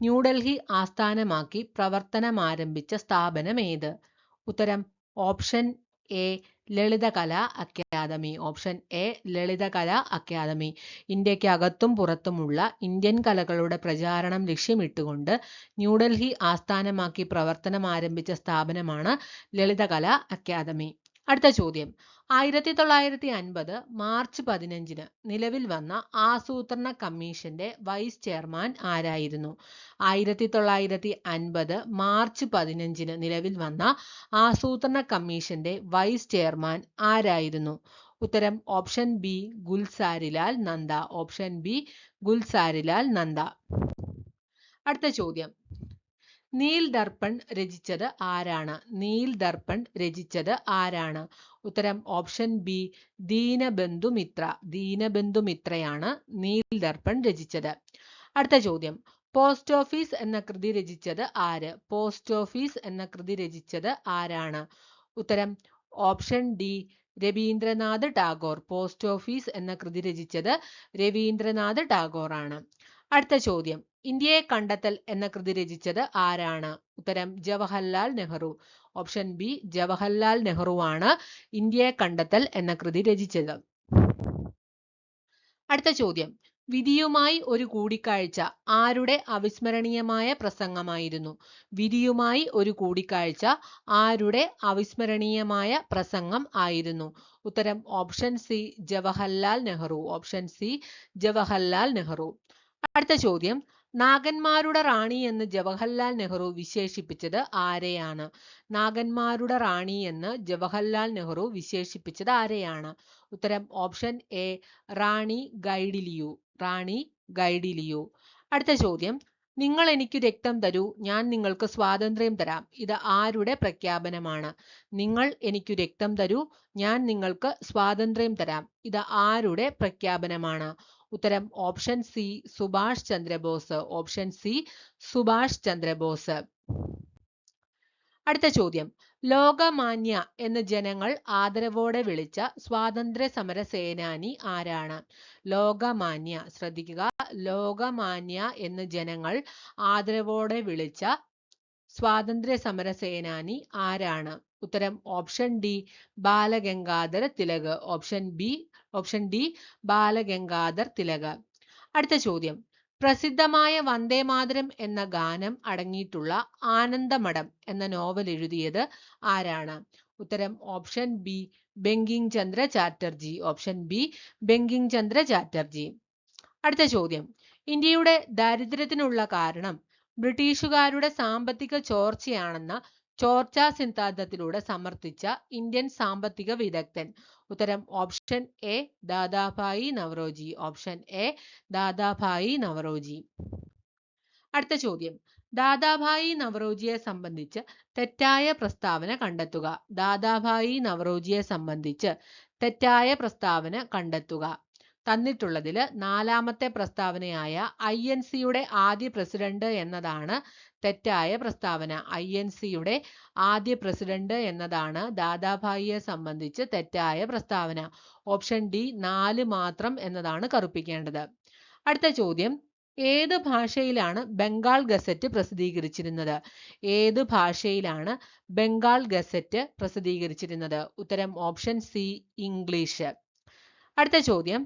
ന്യൂഡൽഹി ആസ്ഥാനമാക്കി പ്രവർത്തനമാരംഭിച്ച സ്ഥാപനം ഏത്? ഉത്തരം option A Lalitkala Akademi. Option A Lalitkala Akademi. ഇന്ത്യക്കകത്തും പുറത്തുമുള്ള ഇന്ത്യൻ കലകളുടെ പ്രചാരണം ലക്ഷ്യമിട്ടുകൊണ്ട് ന്യൂഡൽഹി ആസ്ഥാനമാക്കി പ്രവർത്തനം ആരംഭിച്ച സ്ഥാപനമാണ് ലളിതകലാ അക്കാദമി. അടുത്ത ചോദ്യം, 1950 മാർച്ച് 15 നിലവിൽ വന്ന ആസൂത്രണ കമ്മീഷന്റെ വൈസ് ചെയർമാൻ ആരായിരുന്നു? 1950 മാർച്ച് 15 നിലവിൽ വന്ന ആസൂത്രണ കമ്മീഷന്റെ വൈസ് ചെയർമാൻ ആരായിരുന്നു? ഉത്തരം option B Gulzarilal Nanda. Option B Gulzarilal Nanda. അടുത്ത ചോദ്യം, നീൽ ദർപ്പൺ രചിച്ചത് ആരാണ്? നീൽ ദർപ്പൺ രചിച്ചത് ആരാണ്? ഉത്തരം ഓപ്ഷൻ ബി ദീനബന്ധു മിത്ര. ദീനബന്ധു മിത്രയാണ് നീൽ ദർപ്പൺ രചിച്ചത്. അടുത്ത ചോദ്യം, പോസ്റ്റ് ഓഫീസ് എന്ന കൃതി രചിച്ചത് ആര്? പോസ്റ്റ് ഓഫീസ് എന്ന കൃതി രചിച്ചത് ആരാണ്? ഉത്തരം option D Rabindranath Tagore. Post office എന്ന കൃതി രചിച്ചത് രവീന്ദ്രനാഥ് ടാഗോർ ആണ്. അടുത്ത ചോദ്യം, ഇന്ത്യയെ കണ്ടെത്തൽ എന്ന കൃതി രചിച്ചത് ആരാണ്? ഉത്തരം ജവഹർലാൽ നെഹ്റു. ഓപ്ഷൻ ബി ജവഹർലാൽ നെഹ്റു ആണ് ഇന്ത്യയെ കണ്ടെത്തൽ എന്ന കൃതി രചിച്ചത്. അടുത്ത ചോദ്യം, വിധിയുമായി ഒരു കൂടിക്കാഴ്ച ആരുടെ അവിസ്മരണീയമായ പ്രസംഗമായിരുന്നു? വിധിയുമായി ഒരു കൂടിക്കാഴ്ച ആരുടെ അവിസ്മരണീയമായ പ്രസംഗം ആയിരുന്നു? ഉത്തരം option C Jawaharlal Nehru. Option C Jawaharlal Nehru. അടുത്ത ചോദ്യം, നാഗന്മാരുടെ റാണി എന്ന് ജവഹർലാൽ നെഹ്റു വിശേഷിപ്പിച്ചത് ആരെയാണ്? നാഗന്മാരുടെ റാണി എന്ന് ജവഹർലാൽ നെഹ്റു വിശേഷിപ്പിച്ചത് ആരെയാണ്? ഉത്തരം ഓപ്ഷൻ എ റാണി ഗൈഡിലിയു. റാണി ഗൈഡിലിയു. അടുത്ത ചോദ്യം, നിങ്ങൾ എനിക്ക് രക്തം തരൂ, ഞാൻ നിങ്ങൾക്ക് സ്വാതന്ത്ര്യം തരാം. ഇത് ആരുടെ പ്രഖ്യാപനമാണ്? നിങ്ങൾ എനിക്ക് രക്തം തരൂ, ഞാൻ നിങ്ങൾക്ക് സ്വാതന്ത്ര്യം തരാം. ഇത് ആരുടെ പ്രഖ്യാപനമാണ്? ഉത്തരം option C Subhash Chandrabose. Option C Subhash Chandrabose. അടുത്ത ചോദ്യം, ലോകമാന്യ എന്ന് ജനങ്ങൾ ആദരവോടെ വിളിച്ച സ്വാതന്ത്ര്യ സമര സേനാനി ആരാണ്? ലോകമാന്യ, ശ്രദ്ധിക്കുക, ലോകമാന്യ എന്ന് ജനങ്ങൾ ആദരവോടെ വിളിച്ച സ്വാതന്ത്ര്യ സമര സേനാനി ആരാണ്? ഉത്തരം option D Balagangadhara Tilak. Option D Balagangadhar Tilak. അടുത്ത ചോദ്യം, പ്രസിദ്ധമായ വന്ദേമാതരം എന്ന ഗാനം അടങ്ങിയിട്ടുള്ള ആനന്ദമഠം എന്ന നോവൽ എഴുതിയത് ആരാണ്? ഉത്തരം option B Bankim Chandra Chatterjee. Option B Bankim Chandra Chatterjee. അടുത്ത ചോദ്യം, ഇന്ത്യയുടെ ദാരിദ്ര്യത്തിനുള്ള കാരണം ബ്രിട്ടീഷുകാരുടെ സാമ്പത്തിക ചോർച്ചയാണെന്ന ചോർച്ചാ സിദ്ധാന്തത്തിലൂടെ സമർത്ഥിച്ച ഇന്ത്യൻ സാമ്പത്തിക വിദഗ്ധൻ? ഉത്തരം option A Dadabhai Naoroji. Option A Dadabhai Naoroji. അടുത്ത ചോദ്യം, ദാദാഭായി നവറോജിയെ സംബന്ധിച്ച് തെറ്റായ പ്രസ്താവന കണ്ടെത്തുക. ദാദാഭായി നവറോജിയെ സംബന്ധിച്ച് തെറ്റായ പ്രസ്താവന കണ്ടെത്തുക. തന്നിട്ടുള്ളതിൽ നാലാമത്തെ പ്രസ്താവനയായ INCയുടെ ആദ്യ പ്രസിഡന്റ് എന്നതാണ് തെറ്റായ പ്രസ്താവന. INCയുടെ ആദ്യ പ്രസിഡന്റ് എന്നതാണ് ദാദാഭായിയെ സംബന്ധിച്ച് തെറ്റായ പ്രസ്താവന. ഓപ്ഷൻ ഡി 4 മാത്രം എന്നതാണ് കറുപ്പിക്കേണ്ടത്. അടുത്ത ചോദ്യം, ഏത് ഭാഷയിലാണ് ബംഗാൾ ഗസറ്റ് പ്രസിദ്ധീകരിച്ചിരുന്നത്? ഏത് ഭാഷയിലാണ് ബംഗാൾ ഗസറ്റ് പ്രസിദ്ധീകരിച്ചിരുന്നത്? ഉത്തരം ഓപ്ഷൻ സി, ഇംഗ്ലീഷ്. അടുത്ത ചോദ്യം,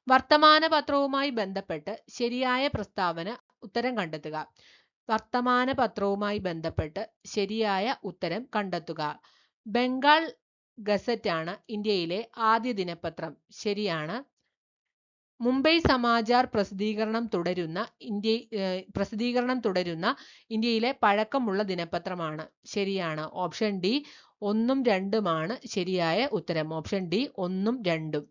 വർത്തമാന പത്രവുമായി ബന്ധപ്പെട്ട് ശരിയായ പ്രസ്താവന ഉത്തരം കണ്ടെത്തുക. വർത്തമാന പത്രവുമായി ബന്ധപ്പെട്ട് ശരിയായ ഉത്തരം കണ്ടെത്തുക. ബംഗാൾ ഗസറ്റ് ആണ് ഇന്ത്യയിലെ ആദ്യ ദിനപത്രം. ശരിയാണ്. മുംബൈ സമാചാർ പ്രസിദ്ധീകരണം തുടരുന്ന ഇന്ത്യയിലെ പഴക്കമുള്ള ദിനപത്രമാണ്. ശരിയാണ്. ഓപ്ഷൻ ഡി 1ഉം 2ഉമാണ് ശരിയായ ഉത്തരം. ഓപ്ഷൻ ഡി 1ഉം 2ഉം.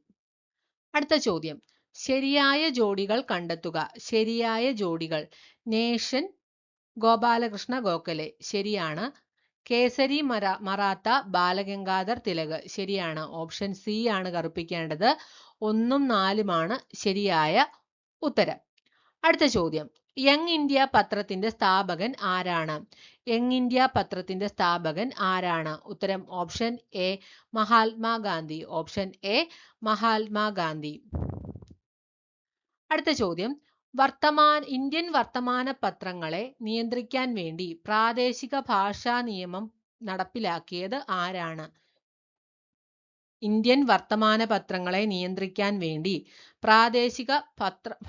അടുത്ത ചോദ്യം, ശരിയായ ജോഡികൾ കണ്ടെത്തുക. ശരിയായ ജോഡികൾ. നേഷൻ ഗോപാലകൃഷ്ണ ഗോഖലെ. ശരിയാണ്. കേസരി മറാത്ത ബാലഗംഗാധർ തിലക്. ശരിയാണ്. ഓപ്ഷൻ സി ആണ് കറുപ്പിക്കേണ്ടത്. 1ഉം 4ഉമാണ് ശരിയായ ഉത്തരം. അടുത്ത ചോദ്യം, യങ് ഇന്ത്യ പത്രത്തിന്റെ സ്ഥാപകൻ ആരാണ്? യങ് ഇന്ത്യ പത്രത്തിന്റെ സ്ഥാപകൻ ആരാണ്? ഉത്തരം option A, Mahatma Gandhi. Option A, Mahatma Gandhi. അടുത്ത ചോദ്യം, ഇന്ത്യൻ വർത്തമാന പത്രങ്ങളെ നിയന്ത്രിക്കാൻ വേണ്ടി പ്രാദേശിക ഭാഷാ നിയമം നടപ്പിലാക്കിയത് ആരാണ്? ഇന്ത്യൻ വർത്തമാന പത്രങ്ങളെ നിയന്ത്രിക്കാൻ വേണ്ടി പ്രാദേശിക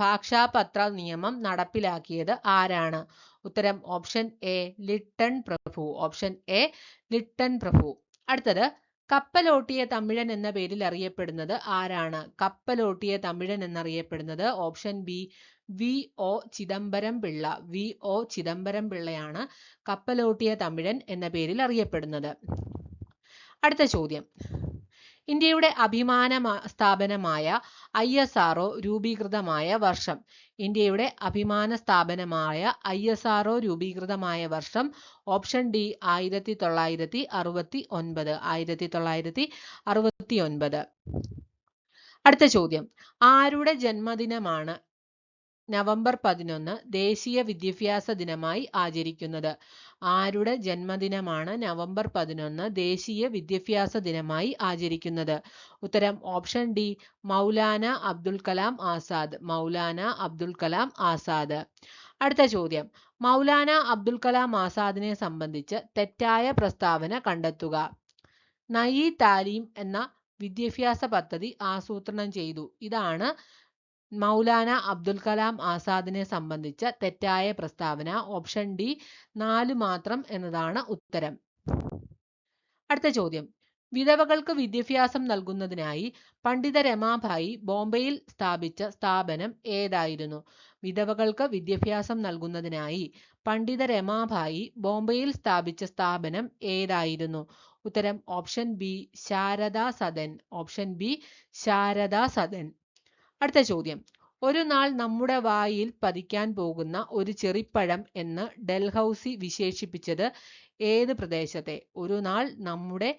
ഭാഷാപത്ര നിയമം നടപ്പിലാക്കിയത് ആരാണ്? ഉത്തരം ഓപ്ഷൻ എ, ലിട്ടൺ പ്രഭു. ഓപ്ഷൻ എ, ലിട്ടൺ പ്രഭു. അടുത്തത്, കപ്പലോട്ടിയ തമിഴൻ എന്ന പേരിൽ അറിയപ്പെടുന്നത് ആരാണ്? കപ്പലോട്ടിയ തമിഴൻ എന്നറിയപ്പെടുന്നത് option B, VO Chidambaram Pillai. VO Chidambaram പിള്ളയാണ് കപ്പലോട്ടിയ തമിഴൻ എന്ന പേരിൽ അറിയപ്പെടുന്നത്. അടുത്ത ചോദ്യം, ഇന്ത്യയുടെ അഭിമാന സ്ഥാപനമായ ISRO രൂപീകൃതമായ വർഷം. ഇന്ത്യയുടെ അഭിമാന സ്ഥാപനമായ ISRO രൂപീകൃതമായ വർഷം ഓപ്ഷൻ ഡി 1969. 1969. അടുത്ത ചോദ്യം, ആരുടെ ജന്മദിനമാണ് നവംബർ 11 ദേശീയ വിദ്യാഭ്യാസ ദിനമായി ആചരിക്കുന്നത്? ആരുടെ ജന്മദിനമാണ് നവംബർ 11 ദേശീയ വിദ്യാഭ്യാസ ദിനമായി ആചരിക്കുന്നത്? ഉത്തരം ഓപ്ഷൻ ഡി, മൗലാന അബ്ദുൽ കലാം ആസാദ്. മൗലാന അബ്ദുൽ കലാം ആസാദ്. അടുത്ത ചോദ്യം, മൗലാന അബ്ദുൽ കലാം ആസാദിനെ സംബന്ധിച്ച് തെറ്റായ പ്രസ്താവന കണ്ടെത്തുക. നയി താലീം എന്ന വിദ്യാഭ്യാസ പദ്ധതി ആസൂത്രണം ചെയ്തു. ഇതാണ് മൗലാന അബ്ദുൽ കലാം ആസാദിനെ സംബന്ധിച്ച തെറ്റായ പ്രസ്താവന. ഓപ്ഷൻ ഡി 4 മാത്രം എന്നതാണ് ഉത്തരം. അടുത്ത ചോദ്യം, വിധവകൾക്ക് വിദ്യാഭ്യാസം നൽകുന്നതിനായി പണ്ഡിത രമാഭായി ബോംബെയിൽ സ്ഥാപിച്ച സ്ഥാപനം ഏതായിരുന്നു? വിധവകൾക്ക് വിദ്യാഭ്യാസം നൽകുന്നതിനായി പണ്ഡിത രമാഭായി ബോംബെയിൽ സ്ഥാപിച്ച സ്ഥാപനം ഏതായിരുന്നു? ഉത്തരം option B, Sharada Sadan. Option B, Sharada Sadan. അടുത്ത ചോദ്യം, ഒരു നാൾ നമ്മുടെ വായിൽ പതിക്കാൻ പോകുന്ന ഒരു ചെറിപ്പഴം എന്ന് ഡൽഹൌസി വിശേഷിപ്പിച്ചത് ഏത് പ്രദേശത്തെ? ഒരു നാൾ നമ്മുടെ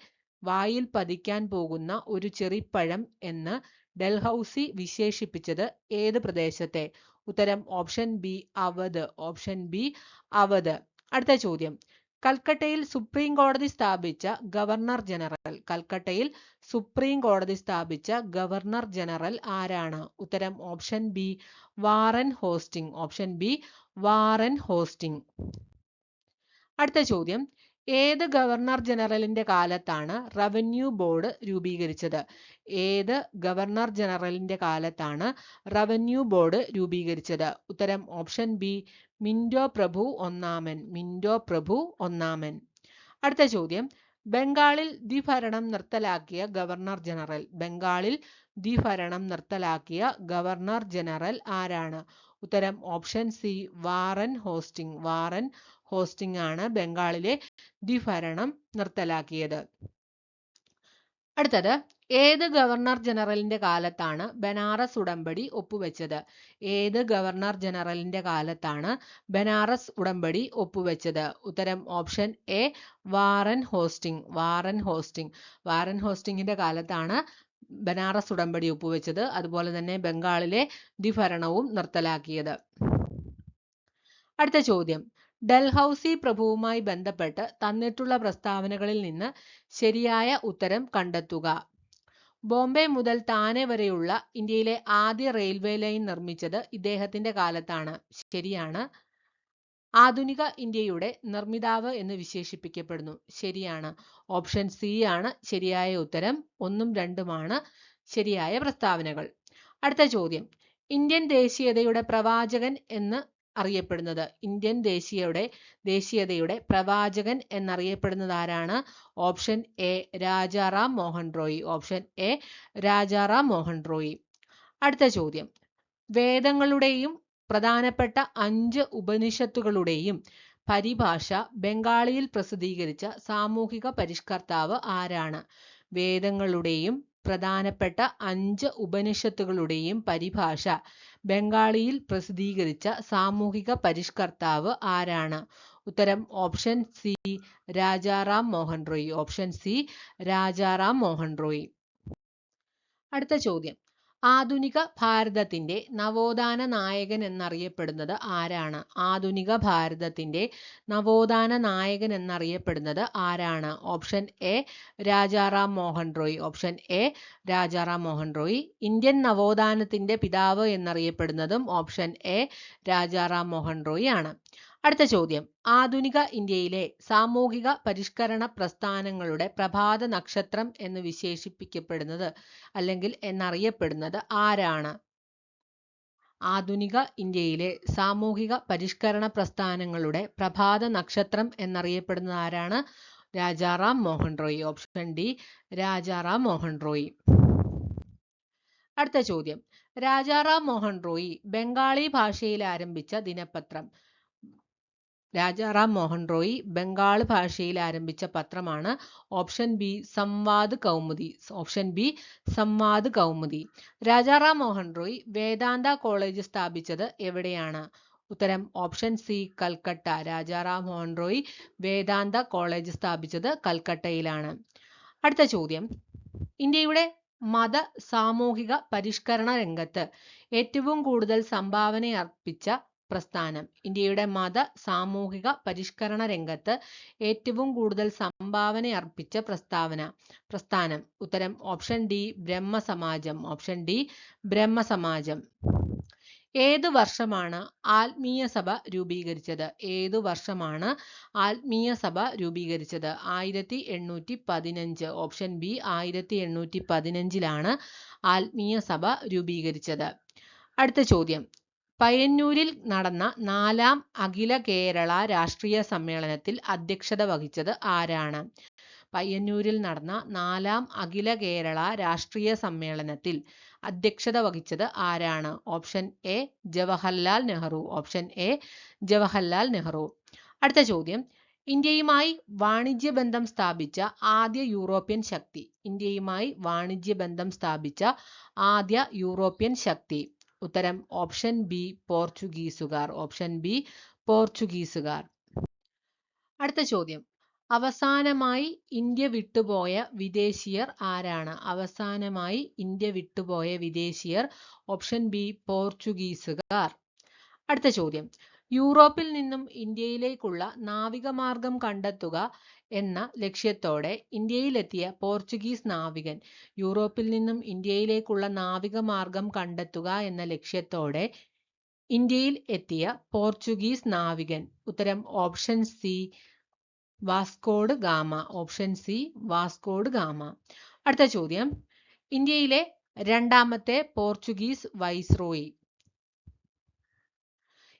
വായിൽ പതിക്കാൻ പോകുന്ന ഒരു ചെറിപ്പഴം എന്ന് ഡൽഹൌസി വിശേഷിപ്പിച്ചത് ഏത് പ്രദേശത്തെ? ഉത്തരം option B, Awadh. Option B, Awadh. അടുത്ത ചോദ്യം, കൽക്കട്ടയിൽ സുപ്രീം കോടതി സ്ഥാപിച്ച ഗവർണർ ജനറൽ. കൽക്കട്ടയിൽ സുപ്രീം കോടതി സ്ഥാപിച്ച ഗവർണർ ജനറൽ ആരാണ്? ഉത്തരം option B, Warren hosting. Option B, Warren hosting. അടുത്ത ചോദ്യം, ഏത് ഗവർണർ ജനറലിന്റെ കാലത്താണ് റവന്യൂ ബോർഡ് രൂപീകരിച്ചത്? ഏത് ഗവർണർ ജനറലിന്റെ കാലത്താണ് റവന്യൂ ബോർഡ് രൂപീകരിച്ചത്? ഉത്തരം ഓപ്ഷൻ ബി, മിന്റോ പ്രഭു ഒന്നാമൻ. മിന്റോ പ്രഭു ഒന്നാമൻ. അടുത്ത ചോദ്യം, ബംഗാളിൽ ദ്വിഭരണം നിർത്തലാക്കിയ ഗവർണർ ജനറൽ. ബംഗാളിൽ ദ്വിഭരണം നിർത്തലാക്കിയ ഗവർണർ ജനറൽ ആരാണ്? ഉത്തരം option C, Warren Hastings. Warren hosting ആണ് ബംഗാളിലെ ദ്വിഭരണം നിർത്തലാക്കിയത്. അടുത്തത്, ഏത് ഗവർണർ ജനറലിന്റെ കാലത്താണ് ബനാറസ് ഉടമ്പടി ഒപ്പുവെച്ചത്? ഏത് ഗവർണർ ജനറലിന്റെ കാലത്താണ് ബനാറസ് ഉടമ്പടി ഒപ്പുവെച്ചത്? ഉത്തരം option A, Warren Hastings. Warren Hastings. Warren ഹോസ്റ്റിംഗിന്റെ കാലത്താണ് ബനാറസ് ഉടമ്പടി ഒപ്പുവെച്ചത്. അതുപോലെ തന്നെ ബംഗാളിലെ ദ്വിഭരണവും നിർത്തലാക്കിയത്. അടുത്ത ചോദ്യം, ഡൽഹൌസി പ്രഭുവുമായി ബന്ധപ്പെട്ട് തന്നിട്ടുള്ള പ്രസ്താവനകളിൽ നിന്ന് ശരിയായ ഉത്തരം കണ്ടെത്തുക. ബോംബെ മുതൽ താനെ വരെയുള്ള ഇന്ത്യയിലെ ആദ്യ റെയിൽവേ ലൈൻ നിർമ്മിച്ചത് ഇദ്ദേഹത്തിന്റെ കാലത്താണ്. ശരിയാണ്. ആധുനിക ഇന്ത്യയുടെ നിർമ്മിതാവ് എന്ന് വിശേഷിപ്പിക്കപ്പെടുന്നു. ശരിയാണ്. ഓപ്ഷൻ സി ആണ് ശരിയായ ഉത്തരം. 1ഉം 2ഉമാണ് ശരിയായ പ്രസ്താവനകൾ. അടുത്ത ചോദ്യം, ഇന്ത്യൻ ദേശീയതയുടെ പ്രവാചകൻ എന്ന് അറിയപ്പെടുന്നത്, ഇന്ത്യൻ ദേശീയതയുടെ പ്രവാചകൻ എന്നറിയപ്പെടുന്നത് ആരാണ്? Option A Rajaram Mohan Roy. Option A Rajaram Mohan Roy. അടുത്ത ചോദ്യം, വേദങ്ങളുടെയും പ്രധാനപ്പെട്ട 5 ഉപനിഷത്തുകളുടെയും പരിഭാഷ ബംഗാളിയിൽ പ്രസിദ്ധീകരിച്ച സാമൂഹിക പരിഷ്കർത്താവ് ആരാണ്? വേദങ്ങളുടെയും പ്രധാനപ്പെട്ട 5 ഉപനിഷത്തുകളുടെയും പരിഭാഷ ബംഗാളിയിൽ പ്രസിദ്ധീകരിച്ച സാമൂഹിക പരിഷ്കർത്താവ് ആരാണ്? ഉത്തരം option C Rajaram Mohan Roy. Option C Rajaram Mohan Roy. അടുത്ത ചോദ്യം, ആധുനിക ഭാരതത്തിന്റെ നവോത്ഥാന നായകൻ എന്നറിയപ്പെടുന്നത് ആരാണ്? ആധുനിക ഭാരതത്തിന്റെ നവോത്ഥാന നായകൻ എന്നറിയപ്പെടുന്നത് ആരാണ്? Option A Rajaram Mohan Roy. Option A Rajaram Mohan Roy. Indian നവോത്ഥാനത്തിന്റെ പിതാവ് എന്നറിയപ്പെടുന്നതും ഓപ്ഷൻ എ രാജാറാം മോഹൻ റോയ് ആണ്. അടുത്ത ചോദ്യം, ആധുനിക ഇന്ത്യയിലെ സാമൂഹിക പരിഷ്കരണ പ്രസ്ഥാനങ്ങളുടെ പ്രഭാത നക്ഷത്രം എന്ന് വിശേഷിപ്പിക്കപ്പെടുന്നത് അല്ലെങ്കിൽ എന്നറിയപ്പെടുന്നത് ആരാണ്? ആധുനിക ഇന്ത്യയിലെ സാമൂഹിക പരിഷ്കരണ പ്രസ്ഥാനങ്ങളുടെ പ്രഭാത നക്ഷത്രം എന്നറിയപ്പെടുന്നത് ആരാണ്? രാജാറാം മോഹൻ റോയ്. Option D Rajaram Mohan Roy. അടുത്ത ചോദ്യം, രാജാറാം മോഹൻ റോയ് ബംഗാളി ഭാഷയിൽ ആരംഭിച്ച ദിനപത്രം. രാജാറാം മോഹൻ റോയ് ബംഗാൾ ഭാഷയിൽ ആരംഭിച്ച പത്രമാണ് option B Sambad Kaumudi. Option B Sambad Kaumudi. Rajaram Mohan Roy Vedanta college സ്ഥാപിച്ചത് എവിടെയാണ്? ഉത്തരം option C Calcutta. Rajaram Mohan Roy Vedanta college സ്ഥാപിച്ചത് കൽക്കട്ടയിലാണ്. അടുത്ത ചോദ്യം, ഇന്ത്യയുടെ മത സാമൂഹിക പരിഷ്കരണ രംഗത്ത് ഏറ്റവും കൂടുതൽ സംഭാവന അർപ്പിച്ച പ്രസ്ഥാനം. ഇന്ത്യയുടെ മത സാമൂഹിക പരിഷ്കരണ രംഗത്ത് ഏറ്റവും കൂടുതൽ സംഭാവന അർപ്പിച്ച പ്രസ്ഥാനം. ഉത്തരം ഓപ്ഷൻ ഡി ബ്രഹ്മസമാജം. ഓപ്ഷൻ ഡി ബ്രഹ്മസമാജം. ഏതു വർഷമാണ് ആത്മീയ സഭ രൂപീകരിച്ചത്? ഏതു വർഷമാണ് ആത്മീയ സഭ രൂപീകരിച്ചത്? 1815. ഓപ്ഷൻ ബി 1815 ആത്മീയ സഭ രൂപീകരിച്ചത്. അടുത്ത ചോദ്യം, പയ്യന്നൂരിൽ നടന്ന 4ാം അഖില കേരള രാഷ്ട്രീയ സമ്മേളനത്തിൽ അധ്യക്ഷത വഹിച്ചത് ആരാണ്? പയ്യന്നൂരിൽ നടന്ന 4ാം അഖില കേരള രാഷ്ട്രീയ സമ്മേളനത്തിൽ അധ്യക്ഷത വഹിച്ചത് ആരാണ്? Option A Jawaharlal Nehru. Option A Jawaharlal Nehru. അടുത്ത ചോദ്യം, ഇന്ത്യയുമായി വാണിജ്യബന്ധം സ്ഥാപിച്ച ആദ്യ യൂറോപ്യൻ ശക്തി. ഇന്ത്യയുമായി വാണിജ്യബന്ധം സ്ഥാപിച്ച ആദ്യ യൂറോപ്യൻ ശക്തി. ഉത്തരം ഓപ്ഷൻ ബി പോർച്ചുഗീസുകാർ. ഓപ്ഷൻ ബി പോർച്ചുഗീസുകാർ. അടുത്ത ചോദ്യം, അവസാനമായി ഇന്ത്യ വിട്ടുപോയ വിദേശീയർ ആരാണ്? അവസാനമായി ഇന്ത്യ വിട്ടുപോയ വിദേശീയർ. ഓപ്ഷൻ ബി പോർച്ചുഗീസുകാർ. അടുത്ത ചോദ്യം, യൂറോപ്പിൽ നിന്നും ഇന്ത്യയിലേക്കുള്ള നാവികമാർഗം കണ്ടെത്തുക എന്ന ലക്ഷ്യത്തോടെ ഇന്ത്യയിലെത്തിയ പോർച്ചുഗീസ് നാവികൻ. യൂറോപ്പിൽ നിന്നും ഇന്ത്യയിലേക്കുള്ള നാവികമാർഗം കണ്ടെത്തുക എന്ന ലക്ഷ്യത്തോടെ ഇന്ത്യയിൽ എത്തിയ പോർച്ചുഗീസ് നാവികൻ. ഉത്തരം option C വാസ്കോഡ് gamma. Option C വാസ്കോഡ് gamma. അടുത്ത ചോദ്യം, ഇന്ത്യയിലെ രണ്ടാമത്തെ പോർച്ചുഗീസ് വൈസ്രോയി.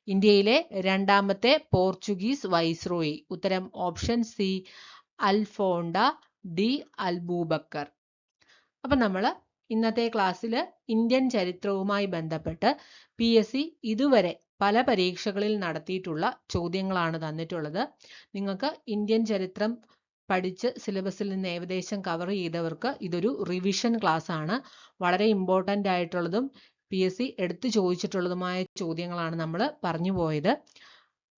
ഇന്ത്യയിലെ രണ്ടാമത്തെ പോർച്ചുഗീസ് വൈസ്രോയി. ഉത്തരം ഓപ്ഷൻ സി അൽഫോണ്ട ഡി അൽബൂബക്കർ. അപ്പം നമ്മൾ ഇന്നത്തെ ക്ലാസ്സിൽ ഇന്ത്യൻ ചരിത്രവുമായി ബന്ധപ്പെട്ട് PSC ഇതുവരെ പല പരീക്ഷകളിൽ നടത്തിയിട്ടുള്ള ചോദ്യങ്ങളാണ് തന്നിട്ടുള്ളത്. നിങ്ങൾക്ക് ഇന്ത്യൻ ചരിത്രം പഠിച്ച് സിലബസിൽ നിന്ന് ഏകദേശം കവർ ചെയ്തവർക്ക് ഇതൊരു റിവിഷൻ ക്ലാസ് ആണ്. വളരെ ഇമ്പോർട്ടൻ്റ് ആയിട്ടുള്ളതും PSC എടുത്തു ചോദിച്ചിട്ടുള്ളതുമായ ചോദ്യങ്ങളാണ് നമ്മൾ പറഞ്ഞു പോയത്.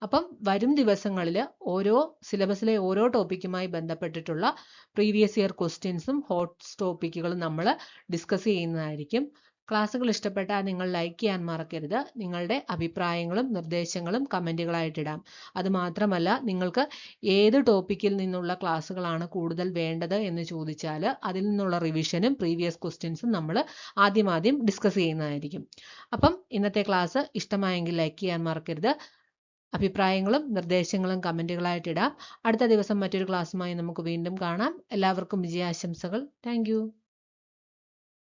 അപ്പം വരും ദിവസങ്ങളിൽ ഓരോ സിലബസിലെ ഓരോ ടോപ്പിക്കുമായി ബന്ധപ്പെട്ടിട്ടുള്ള പ്രീവിയസ് ഇയർ ക്വസ്റ്റ്യൻസും ഹോട്ട് ടോപ്പിക്കുകളും നമ്മൾ ഡിസ്കസ് ചെയ്യുന്നതായിരിക്കും. ക്ലാസ്സുകൾ ഇഷ്ടപ്പെട്ടാൽ നിങ്ങൾ ലൈക്ക് ചെയ്യാൻ മറക്കരുത്. നിങ്ങളുടെ അഭിപ്രായങ്ങളും നിർദ്ദേശങ്ങളും കമൻറ്റുകളായിട്ടിടാം. അതുമാത്രമല്ല, നിങ്ങൾക്ക് ഏത് ടോപ്പിക്കിൽ നിന്നുള്ള ക്ലാസ്സുകളാണ് കൂടുതൽ വേണ്ടത് എന്ന് ചോദിച്ചാൽ അതിൽ നിന്നുള്ള റിവിഷനും പ്രീവിയസ് ക്വസ്റ്റ്യൻസും നമ്മൾ ആദ്യം ഡിസ്കസ് ചെയ്യുന്നതായിരിക്കും. അപ്പം ഇന്നത്തെ ക്ലാസ് ഇഷ്ടമായെങ്കിൽ ലൈക്ക് ചെയ്യാൻ മറക്കരുത്. അഭിപ്രായങ്ങളും നിർദ്ദേശങ്ങളും കമൻറ്റുകളായിട്ടിടാം. അടുത്ത ദിവസം മറ്റൊരു ക്ലാസ്സുമായി നമുക്ക് വീണ്ടും കാണാം. എല്ലാവർക്കും വിജയാശംസകൾ. Thank you.